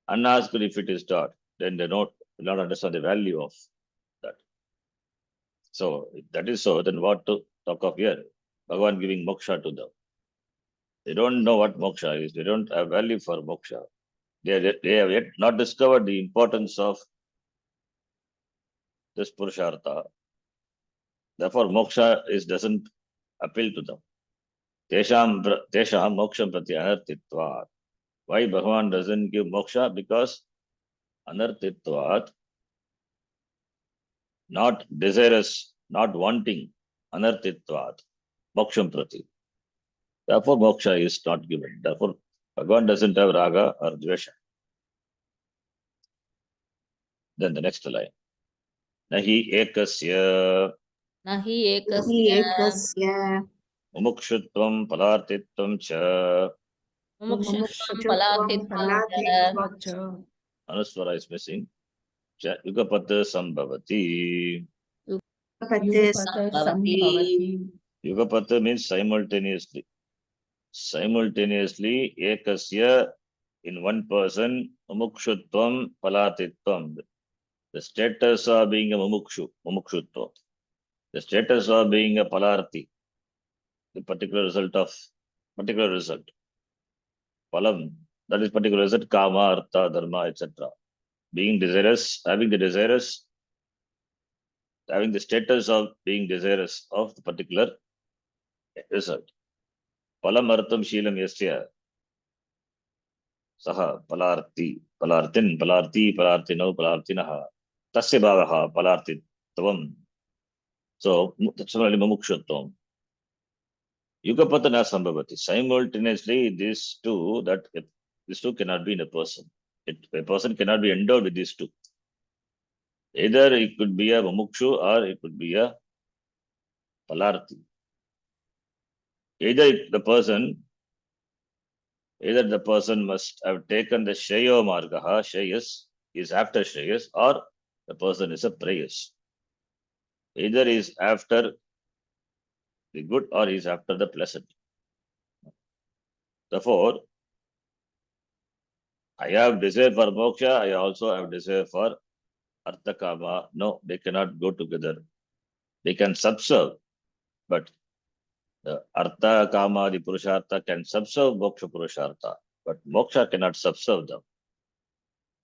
Unasked, if it is taught, then they will not understand the value of that. So, if that is so, then what to talk of here? Bhagavan giving moksha to them. They don't know what moksha is. They don't have value for moksha. They have yet not discovered the importance of this Purushartha. Therefore, moksha doesn't appeal to them. Tesham moksham prati anartitvat. Why Bhagavan doesn't give moksha? Because anartitvat, not desirous, not wanting, anartitvat, moksham prati. Therefore, moksha is not given. Therefore, Bhagavan doesn't have raga or dvesha. Then the next line. Nahi ekasya Nahi हि ekasya एकस्य mumukshutvam palartitvam cha. mumukshutvam मुमुक्षुत्वं palatitvam cha फलातीत्वच्च Anuswara is missing. Cha yugapat sambhavati. पते bhavati. संभवति Yugapat means simultaneously. Simultaneously, ekasya, in one person, mumukshutvam palatitvam. The status of being a mumukshutva. The status of being a palarti, the particular result. Palam, that is particular result, kama, artha, dharma, etc. Being desirous, having the status of being desirous of the particular result. Palam artham shilam yasya. Saha palartino, palartinaha. Tasya bhavaha, palartitvam. So, that's only mumukshutvam. Yugapatana sambhavati. Simultaneously, these two cannot be in a person. A person cannot be endowed with these two. Either it could be a mumukshu or it could be a palarti. Either the person must have taken the shayo margaha, shayas is after shayas, or the person is a prayas. Either is after the good or is after the pleasant. Therefore, I have desire for moksha, I also have desire for artha kama. No, they cannot go together. They can subserve, but the artha kama, the purushartha can subserve moksha purushartha, but moksha cannot subserve them.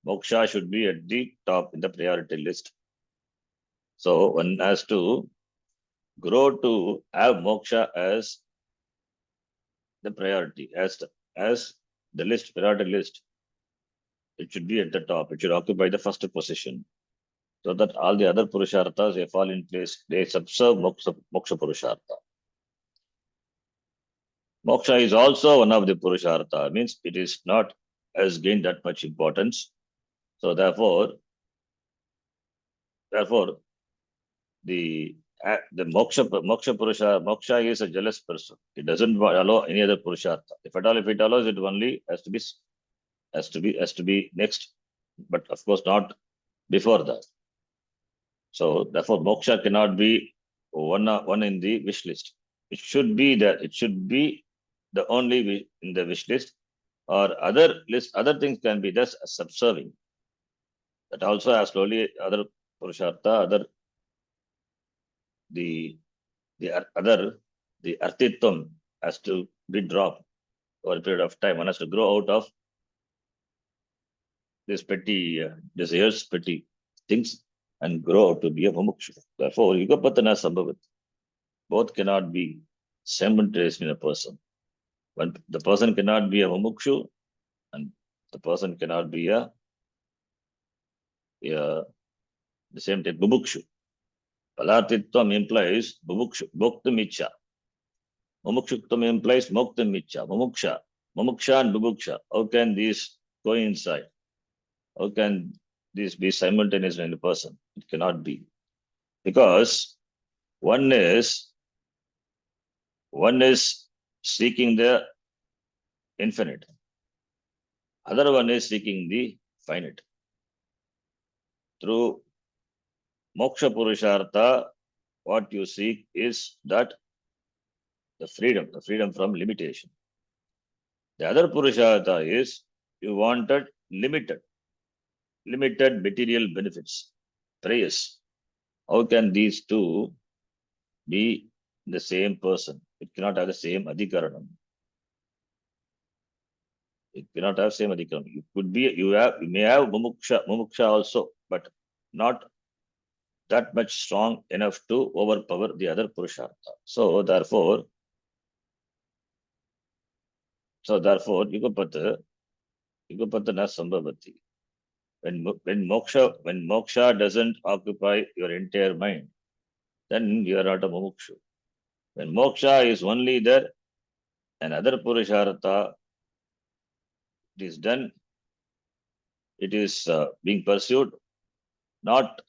Moksha should be at the top in the priority list. So one has to grow to have moksha as the priority, as the list, priority list. It should be at the top. It should occupy the first position, so that all the other purusharthas, they fall in place. They subserve moksha purushartha. Moksha is also one of the purushartha. Means it is not as gained that much importance. So therefore, the moksha is a jealous person. It doesn't allow any other purushartha. If it allows, it only has to be next, but of course not before that. So therefore, moksha cannot be one in the wish list. It should be that it should be the only in the wish list, or other things can be just subserving. That also has slowly other purushartha, the artitvam has to be dropped over a period of time. One has to grow out of these petty desires, petty things, and grow out to be a mumukshu. Therefore, yugapatana sambhavat. Both cannot be simultaneous in a person. When the person cannot be a mumukshu, and the person cannot be the same type bubukshu. Palartitvam implies bubukshu, bhoktam icha. Mumukshutvam implies moktam icha, mumuksha. Mumuksha and bubuksha. How can these coincide? How can this be simultaneous in a person? It cannot be. Because one is seeking the infinite. Other one is seeking the finite. Through moksha purushartha, what you seek is that the freedom from limitation. The other purushartha is you wanted limited material benefits, prayers. How can these two be the same person? It cannot have the same adhikaranam. It cannot have same adhikaranam. You could be, you may have mumuksha also, but not that much strong enough to overpower the other purushartha. So therefore, yugapata na sambhavati. When moksha doesn't occupy your entire mind, then you are not a mumukshu. When moksha is only there, another purushartha is done, it is being pursued, not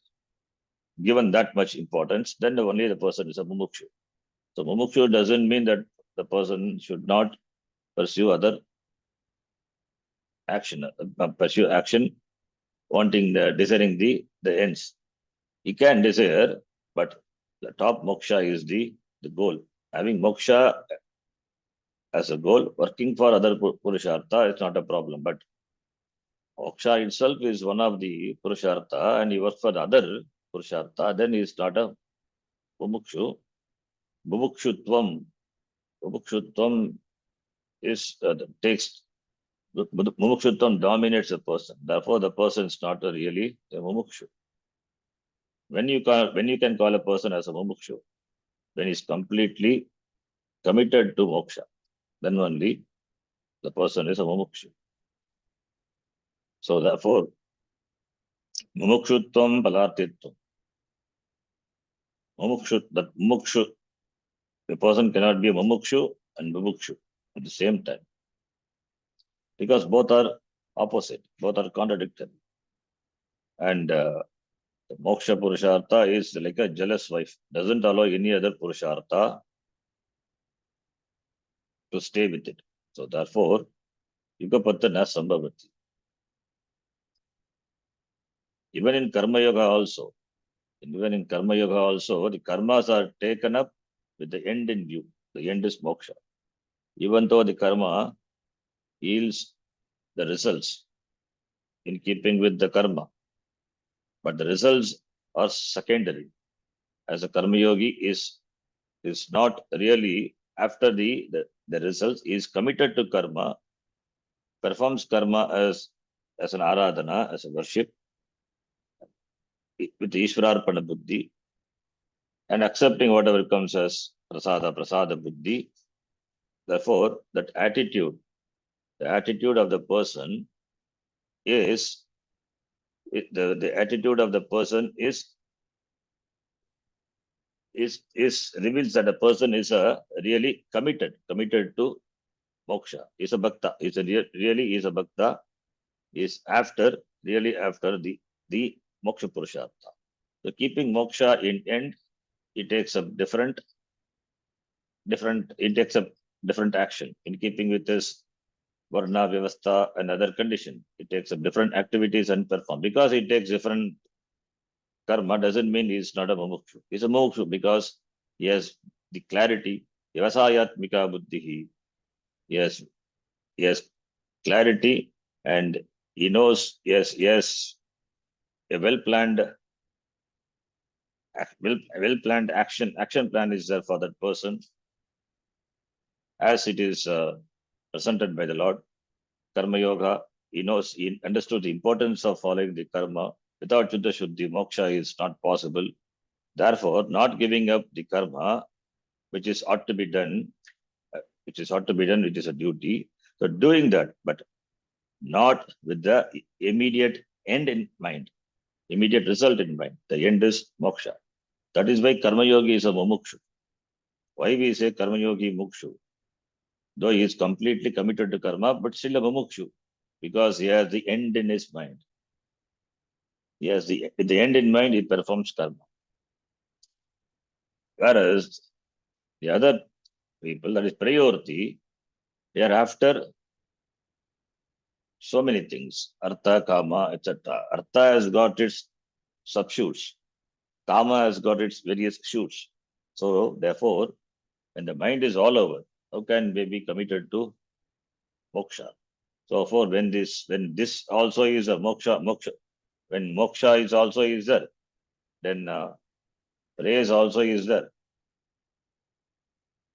given that much importance, then only the person is a mumukshu. So mumukshu doesn't mean that the person should not pursue other action, pursue action, desiring the ends. He can desire, but the top moksha is the goal. Having moksha as a goal, working for other purushartha is not a problem. But moksha itself is one of the purushartha, and he works for the other purushartha, then he is not a mumukshu. Mumukshutvam is takes mumukshutvam dominates a person. Therefore, the person is not really a mumukshu. When you can call a person as a mumukshu, when he's completely committed to moksha, then only the person is a mumukshu. So therefore, mumukshutvam palartitvam. Mumukshu, the person cannot be a mumukshu and mumukshu at the same time, because both are opposite, both are contradictory. And the moksha purushartha is like a jealous wife, doesn't allow any other purushartha to stay with it. So therefore, yugapata na sambhavati. Even in karma yoga also, the karmas are taken up with the end in view. The end is moksha. Even though the karma yields the results in keeping with the karma, but the results are secondary. As a karma yogi is not really after the results, is committed to karma, performs karma as an aradhana, as a worship, with Ishvararpana buddhi, and accepting whatever comes as prasada buddhi. Therefore, that attitude, the attitude of the person is, the attitude of the person is reveals that a person is a really committed to moksha, is a bhakta, really is a bhakta, is really after the moksha purushartha. So keeping moksha in end, it takes a different action in keeping with this varna vyavastha and other condition. It takes up different activities and perform. Because it takes different karma doesn't mean he's not a mumukshu. He's a mumukshu because he has the clarity, vyavasayatmika buddhihi. He has clarity, and he knows, yes, a well-planned action plan is there for that person, as it is presented by the Lord. Karma yoga, he knows, he understood the importance of following the karma. Without Chitta Shuddhi, moksha is not possible. Therefore, not giving up the karma, which is ought to be done, which is a duty. So doing that, but not with the immediate end in mind, immediate result in mind. The end is moksha. That is why karma yogi is a mumukshu. Why we say karma yogi mukshu? Though he is completely committed to karma, but still a mumukshu, because he has the end in his mind. He has the end in mind, he performs karma. Whereas the other people, that is priority, they are after so many things, artha, kama, etc. Artha has got its subshoots. Kama has got its various shoots. So therefore, when the mind is all over, how can we be committed to moksha? So for when this also is a moksha, when moksha is also is there, then praise also is there.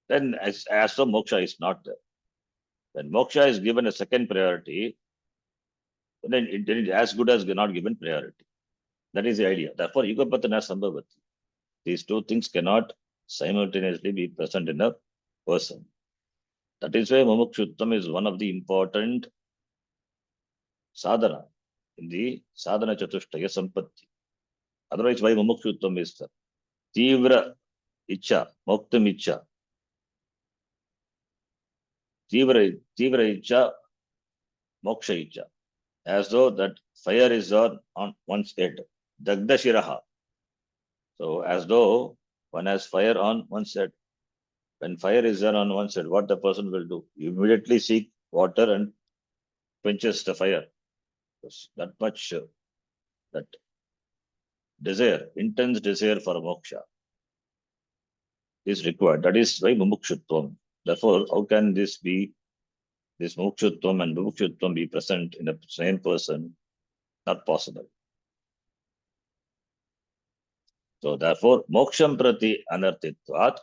then as so moksha is not there. When moksha is given a second priority, then it is as good as not given priority. That is the idea. Therefore, yugapatana sambhavati. These two things cannot simultaneously be present in a person. That is why mumukshutvam is one of the important sadhana in the sadhana chatushtaya sampatti. Otherwise, why mumukshutvam is there? Tivra icha, moktam icha. Tivra icha, moksha icha. As though that fire is on one's head. Dagda shiraha. So as though one has fire on one's head. When fire is there on one's head, what the person will do? You immediately seek water and quenches the fire. That much, that desire, intense desire for moksha is required. That is why mumukshutvam. Therefore, how can this mukshutvam and mumukshutvam be present in the same person? Not possible. So therefore, moksham prati anartitvat,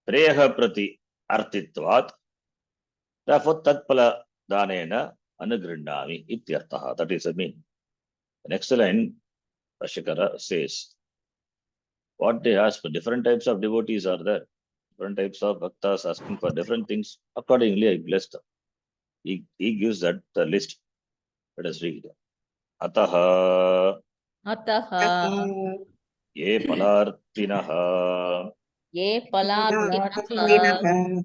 preyaha prati artitvat, therefore tatpala danena anugrinami ityartaha. That is the meaning. The next line, Ashikara says, what they ask for, different types of devotees are there. Different types of bhaktas asking for different things. Accordingly, I bless them. He gives that the list. Let us read. Ataha अतः ye palartinaha ये पलार्थिनः पलार्थिनः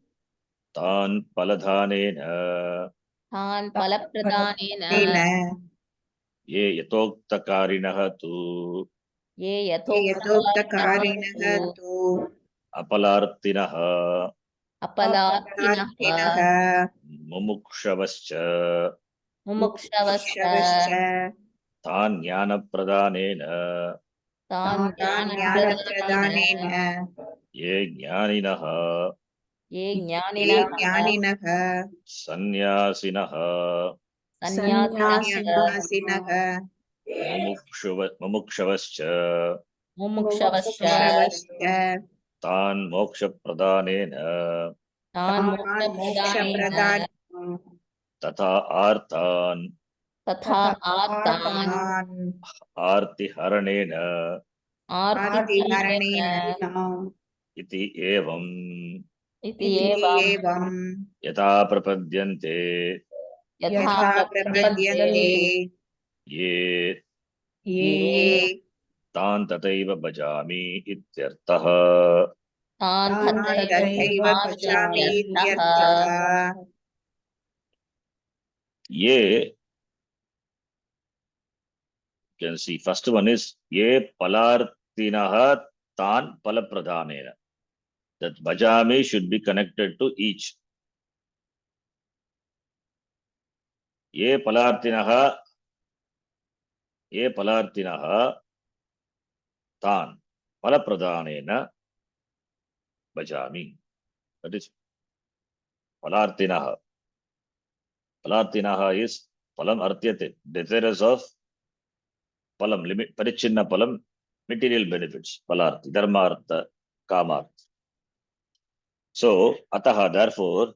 tan paladhanena तान् फलप्रदानेन तेन ye yatoktakarinaha tu ये यथोक्तकारिणः यथोक्तकारिणः तु apalartinaha अपलार्थिनः अपलार्थिनः mumukshavascha मुमुक्षवश्च मुमुक्षवश्च tan jnana pradhanena तान् तान् ज्ञानप्रदानेन ज्ञानप्रदानेन ye jnaninaha ये ये ज्ञानिनः ज्ञानिनः sannyasinaha सन्न्यासिनः सन्न्यासिनः mumukshavascha मुमुक्षवश्च मुमुक्षवश्च tan moksha pradhanena तान् तान् मोक्षप्रदानेन मोक्षप्रदानेन तथा आर्तान् तथा तथा आर्तान् आर्तान् आर्तिहरणेन आर्तिहरणेन आर्तिहरणेन इति एवं इति इति एवं एवं यथा प्रपद्यन्ते यथा यथा प्रपद्यन्ते प्रपद्यन्ते ये ये ये तान् तथैव भजामि इत्यर्थः तान् तान् तथैव भजामि भजामि इत्यर्थः इत्यर्थः ये can see first one is ye palartinaha tan palapradhanena. That bhajami should be connected to each. Ye palartinaha tan palapradhanena bhajami. That is palartinaha. Palartinaha is palam artyate, desirous of palam, limit, parichinna palam, material benefits, palarti, dharmartha, kamartha. So, ataha, therefore,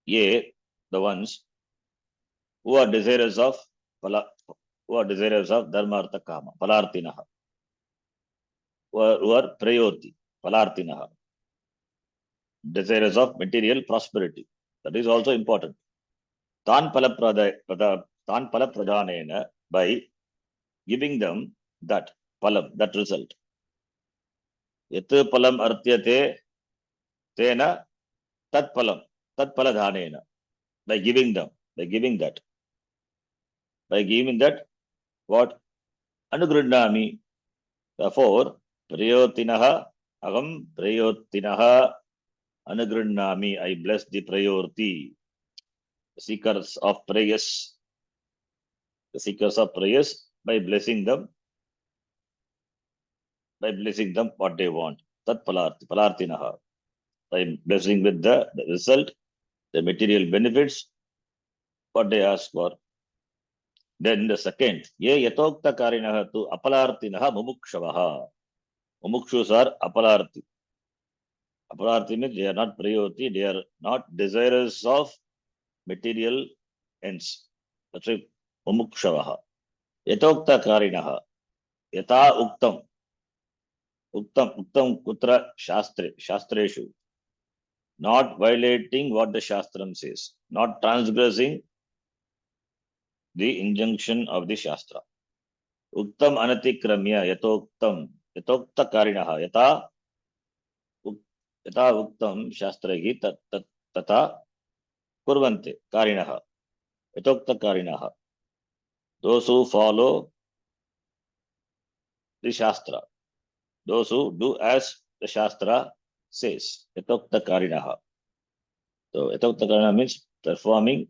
ye, the ones who are desirous of dharmartha, kama, palartinaha, who are prayoti, palartinaha, desirous of material prosperity. That is also important. Tan palapradhanena, by giving them that palam, that result. Yat palam artyate tena tat paladhanena. By giving that. By giving that, what? Anugrinami. Therefore, prayotinaha, agam prayotinaha anugrinami. I bless the prayoti, seekers of prayers. The seekers of prayers, by blessing them what they want. Tat palartinaha. By blessing with the result, the material benefits, what they ask for. Then the second, ye yatokta karinaha tu apalartinaha mumukshavaha. Mumukshus are apalarthi. Apalarthi means they are not prayoti, they are not desirous of material ends. That's why mumukshavaha. Yatokta karinaha. Yata uktam. Uktam kutra shastreshu. Not violating what the Shastram says, not transgressing the injunction of the Shastra. Uktam anatikramya yatokta karinaha yata uktam shastraihi tata kurvante karinaha yatokta karinaha. Those who follow the Shastra, those who do as the Shastra says, yatokta karinaha. So yatokta karinaha means performing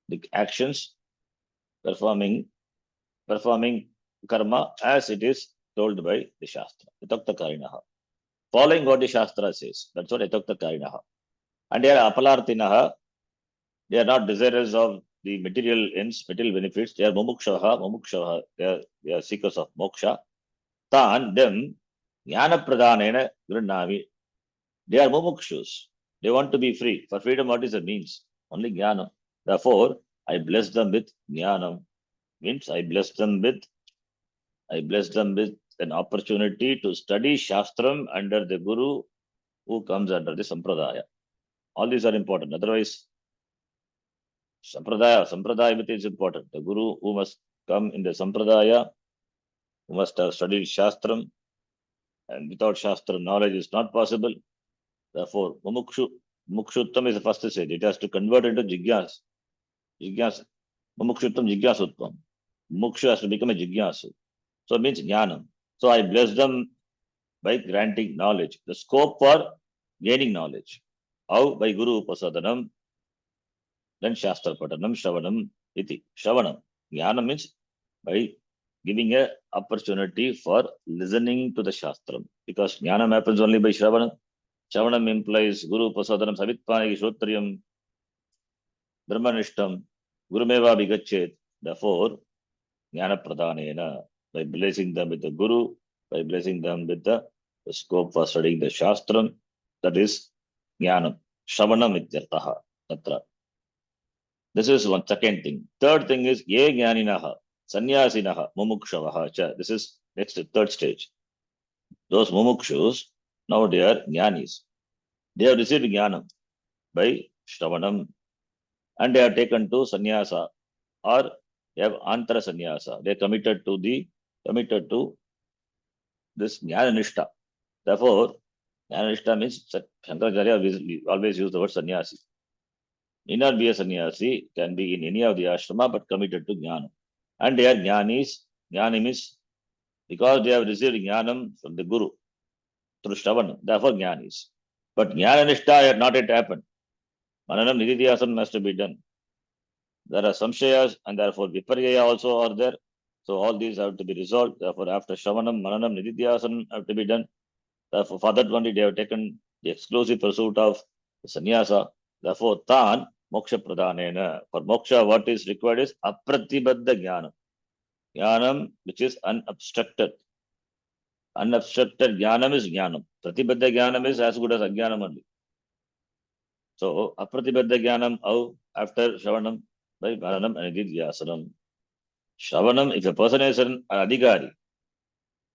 the actions, performing karma as it is told by the Shastra. Yatokta karinaha. Following what the Shastra says. That's what yatokta karinaha. And they are apalartinaha. They are not desirous of the material ends, material benefits. They are mumukshaha. They are seekers of moksha. Tan, them, jnana pradhanena grunnavi. They are mumukshus. They want to be free. For freedom, what is the means? Only jnana. Therefore, I bless them with jnanam. Means I bless them with an opportunity to study Shastram under the Guru who comes under the Sampradaya. All these are important. Otherwise, Sampradaya is important. The Guru who must come in the Sampradaya, who must have studied Shastram, and without Shastra knowledge is not possible. Therefore, Mumukshuttam is the first stage. It has to convert into Jigyas. Mumukshuttam Jigyasuttam. Mukshu has to become a Jigyasu. So it means Jnanam. So I bless them by granting knowledge. The scope for gaining knowledge. How? By Guru Upasadanam, then Shastra Patanam, Shravanam, Iti. Shravanam. Jnana means by giving a opportunity for listening to the Shastram. Because Jnanam happens only by Shravanam. Shravanam implies Guru Upasadanam, Savitpani, Shrotriyam, Brahmanishtam, Gurumeva Vigachet. Therefore, Jnana Pradhanena, by blessing them with the Guru, by blessing them with the scope for studying the Shastram, that is Jnanam. Shravanam ityartaha. Tatra. This is one second thing. Third thing is ye jnaninaha, sannyasinaha, mumukshavaha cha. This is next third stage. Those mumukshus, now they are jnanis. They have received jnanam by Shravanam and they are taken to sannyasa or they have antara sannyasa. They are committed to this jnananishta. Therefore, jnananishta means Shankaracharya always use the word sannyasi. Need not be a sannyasi, can be in any of the ashrama, but committed to jnana. And they are jnanis. Jnani means because they have received jnanam from the Guru through Shravanam, therefore jnanis. But jnananishta had not yet happened. Mananam nididhyasam has to be done. There are samshayas and therefore viparyaya also are there. So all these have to be resolved. Therefore, after Shravanam, Mananam, nididhyasam have to be done. Therefore, for that only they have taken the exclusive pursuit of sannyasa. Therefore, Tan moksha pradhanena. For moksha, what is required is apratibadda jnanam. Jnanam which is unobstructed. Unobstructed jnanam is jnanam. Pratibadda jnanam is as good as ajnanam only. So, apratibadda jnanam how? After Shravanam, by Mananam and Nididhyasanam. Shravanam, if a person is an adhikari,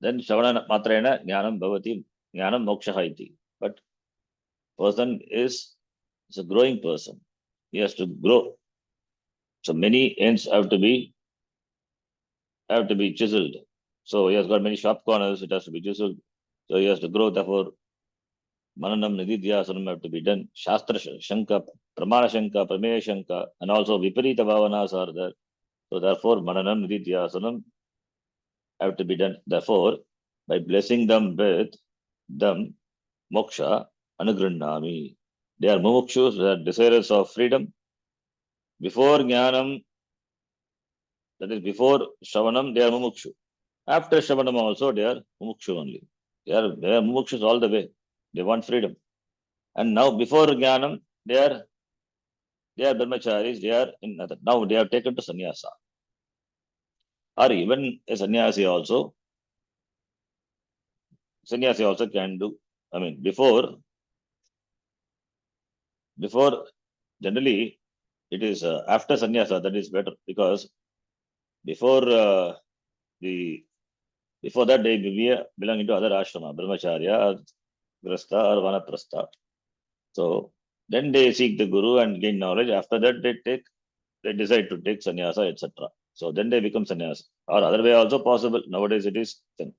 then Shravana matrena jnanam bhavati, jnanam moksha iti. But person is a growing person. He has to grow. So many ends have to be chiseled. So he has got many sharp corners, it has to be chiseled. So he has to grow. Therefore, Mananam Nididhyasanam have to be done. Shastra Shanka, Pramana Shanka, Prameya Shanka, and also Viparita Bhavanas are there. So therefore, Mananam Nididhyasanam have to be done. Therefore, by blessing them with them, moksha, anugrunnami. They are mumukshus, they are desirous of freedom. Before jnanam, that is before Shravanam, they are mumukshu. After Shravanam also, they are mumukshu only. They are mumukshus all the way. They want freedom. And now before jnanam, they are brahmacharis, they are in other. Now they are taken to sannyasa. Or even a sannyasi also, sannyasi also can do. I mean, before generally it is after sannyasa that is better, because before the before that they belong into other ashrama, brahmacharya, or grasta or vanaprastha. So then they seek the guru and gain knowledge. After that they decide to take sannyasa, etc. So then they become sannyasa. Or other way also possible. Nowadays it is then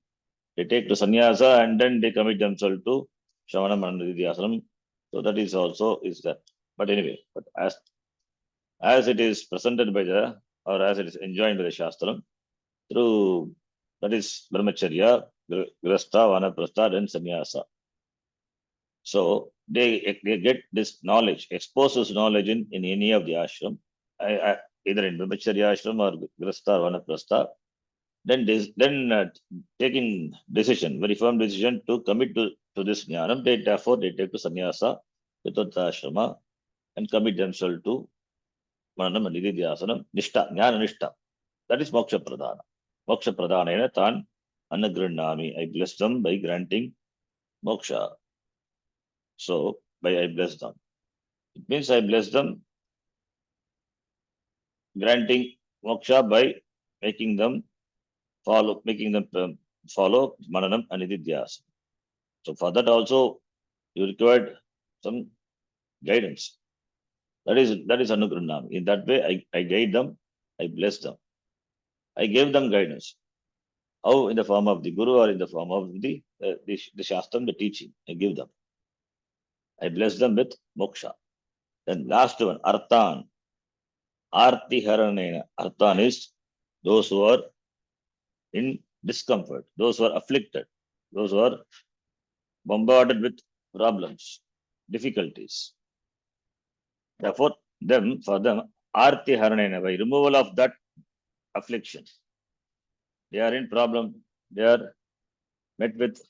they take to sannyasa and then they commit themselves to Shravanam and Nididhyasanam. So that is also is that. But anyway, but as it is presented by the, or as it is enjoined by the Shastram, through that is brahmacharya, grasta, vanaprastha, and sannyasa. So they get this knowledge, exposes knowledge in any of the ashram, either in brahmacharya ashram or grasta or vanaprastha. Then taking decision, very firm decision to commit to this jnanam, therefore they take to sannyasa, without ashrama, and commit themselves to mananam and nididhyasanam, nishta, jnana nishta. That is moksha pradhana. Moksha pradhanena tan anagrinami. I bless them by granting moksha. So by I bless them. It means I bless them, granting moksha by making them follow mananam and nididhyasana. So for that also you required some guidance. That is anugranam. In that way, I guide them, I bless them, I gave them guidance. How? In the form of the guru or in the form of the shastram, the teaching. I give them. I bless them with moksha. Then last one, arthan. Arti haranena. Arthan is those who are in discomfort, those who are afflicted, those who are bombarded with problems, difficulties. Therefore, for them, arti haranena, by removal of that affliction. They are in problem, they are met with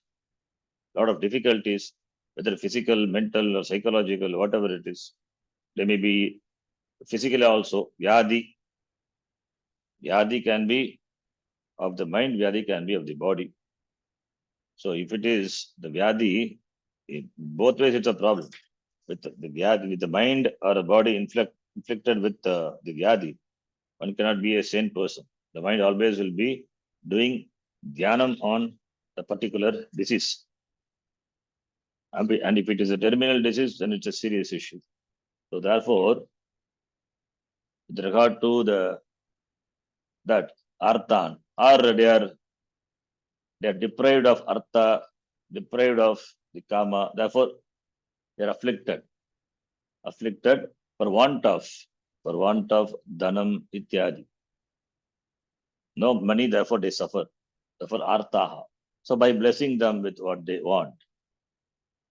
a lot of difficulties, whether physical, mental, or psychological, whatever it is. They may be physically also. Vyadi. Vyadi can be of the mind, Vyadi can be of the body. So if it is the Vyadi, both ways it's a problem. With the Vyadi, with the mind or a body inflicted with the Vyadi, one cannot be a sane person. The mind always will be doing dhyanam on a particular disease. And if it is a terminal disease, then it's a serious issue. So therefore, with regard to that arthan, or they are deprived of artha, deprived of the kama, therefore they are afflicted for want of dhanam ityadi. No money, therefore they suffer. Therefore artaha. So by blessing them with what they want,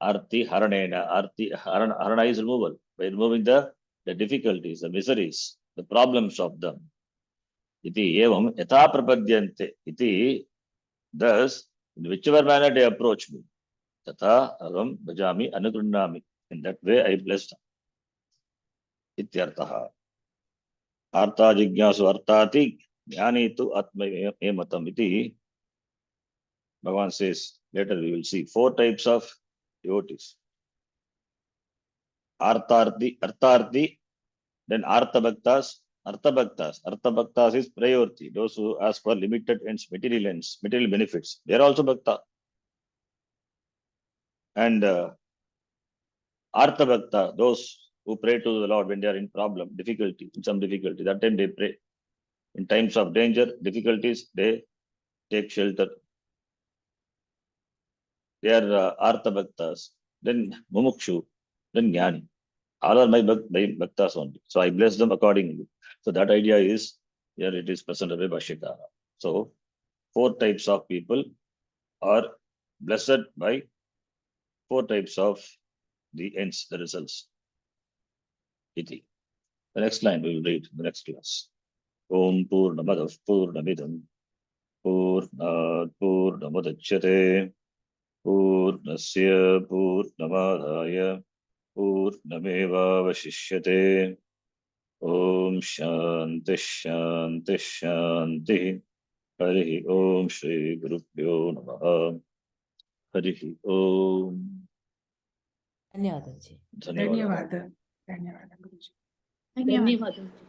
arti haranena, harana is removal. By removing the difficulties, the miseries, the problems of them. Iti evam yatha prapadyante. Iti, thus, in whichever manner they approach me, tatha avam bhajami anugrunnami. In that way I bless them. Ityartaha. Artha jignasu artati jnani tu atma ematam. Iti, Bhagavan says, later we will see 4 types of devotees. Artharthi, then Artha Bhaktas. Artha Bhaktas is priority. Those who ask for limited ends, material benefits. They are also Bhakta. And Artha Bhakta, those who pray to the Lord when they are in problem, difficulty, in some difficulty. That time they pray. In times of danger, difficulties, they take shelter. They are Artha Bhaktas. Then Mumukshu, then Jnani. All are my bhaktas only. So I bless them accordingly. So that idea is, here it is presented by Bhashyakara. So 4 types of people are blessed by 4 types of the ends, the results. Iti. The next line we will read in the next class. Om Purnamadav Purnamidam Purnat Purnamudachyate Purnasya Purnamadaya Purnamevavashishyate. Om Shanti Shanti Shanti. Hari Om Shri Gurubhyo Namaha. हरिः ओम ధన్యవాదాలు G. धन्यवाद ధన్యవాదాలు ధన్యవాదాలు గురుజీ. ధన్యవాదాలు.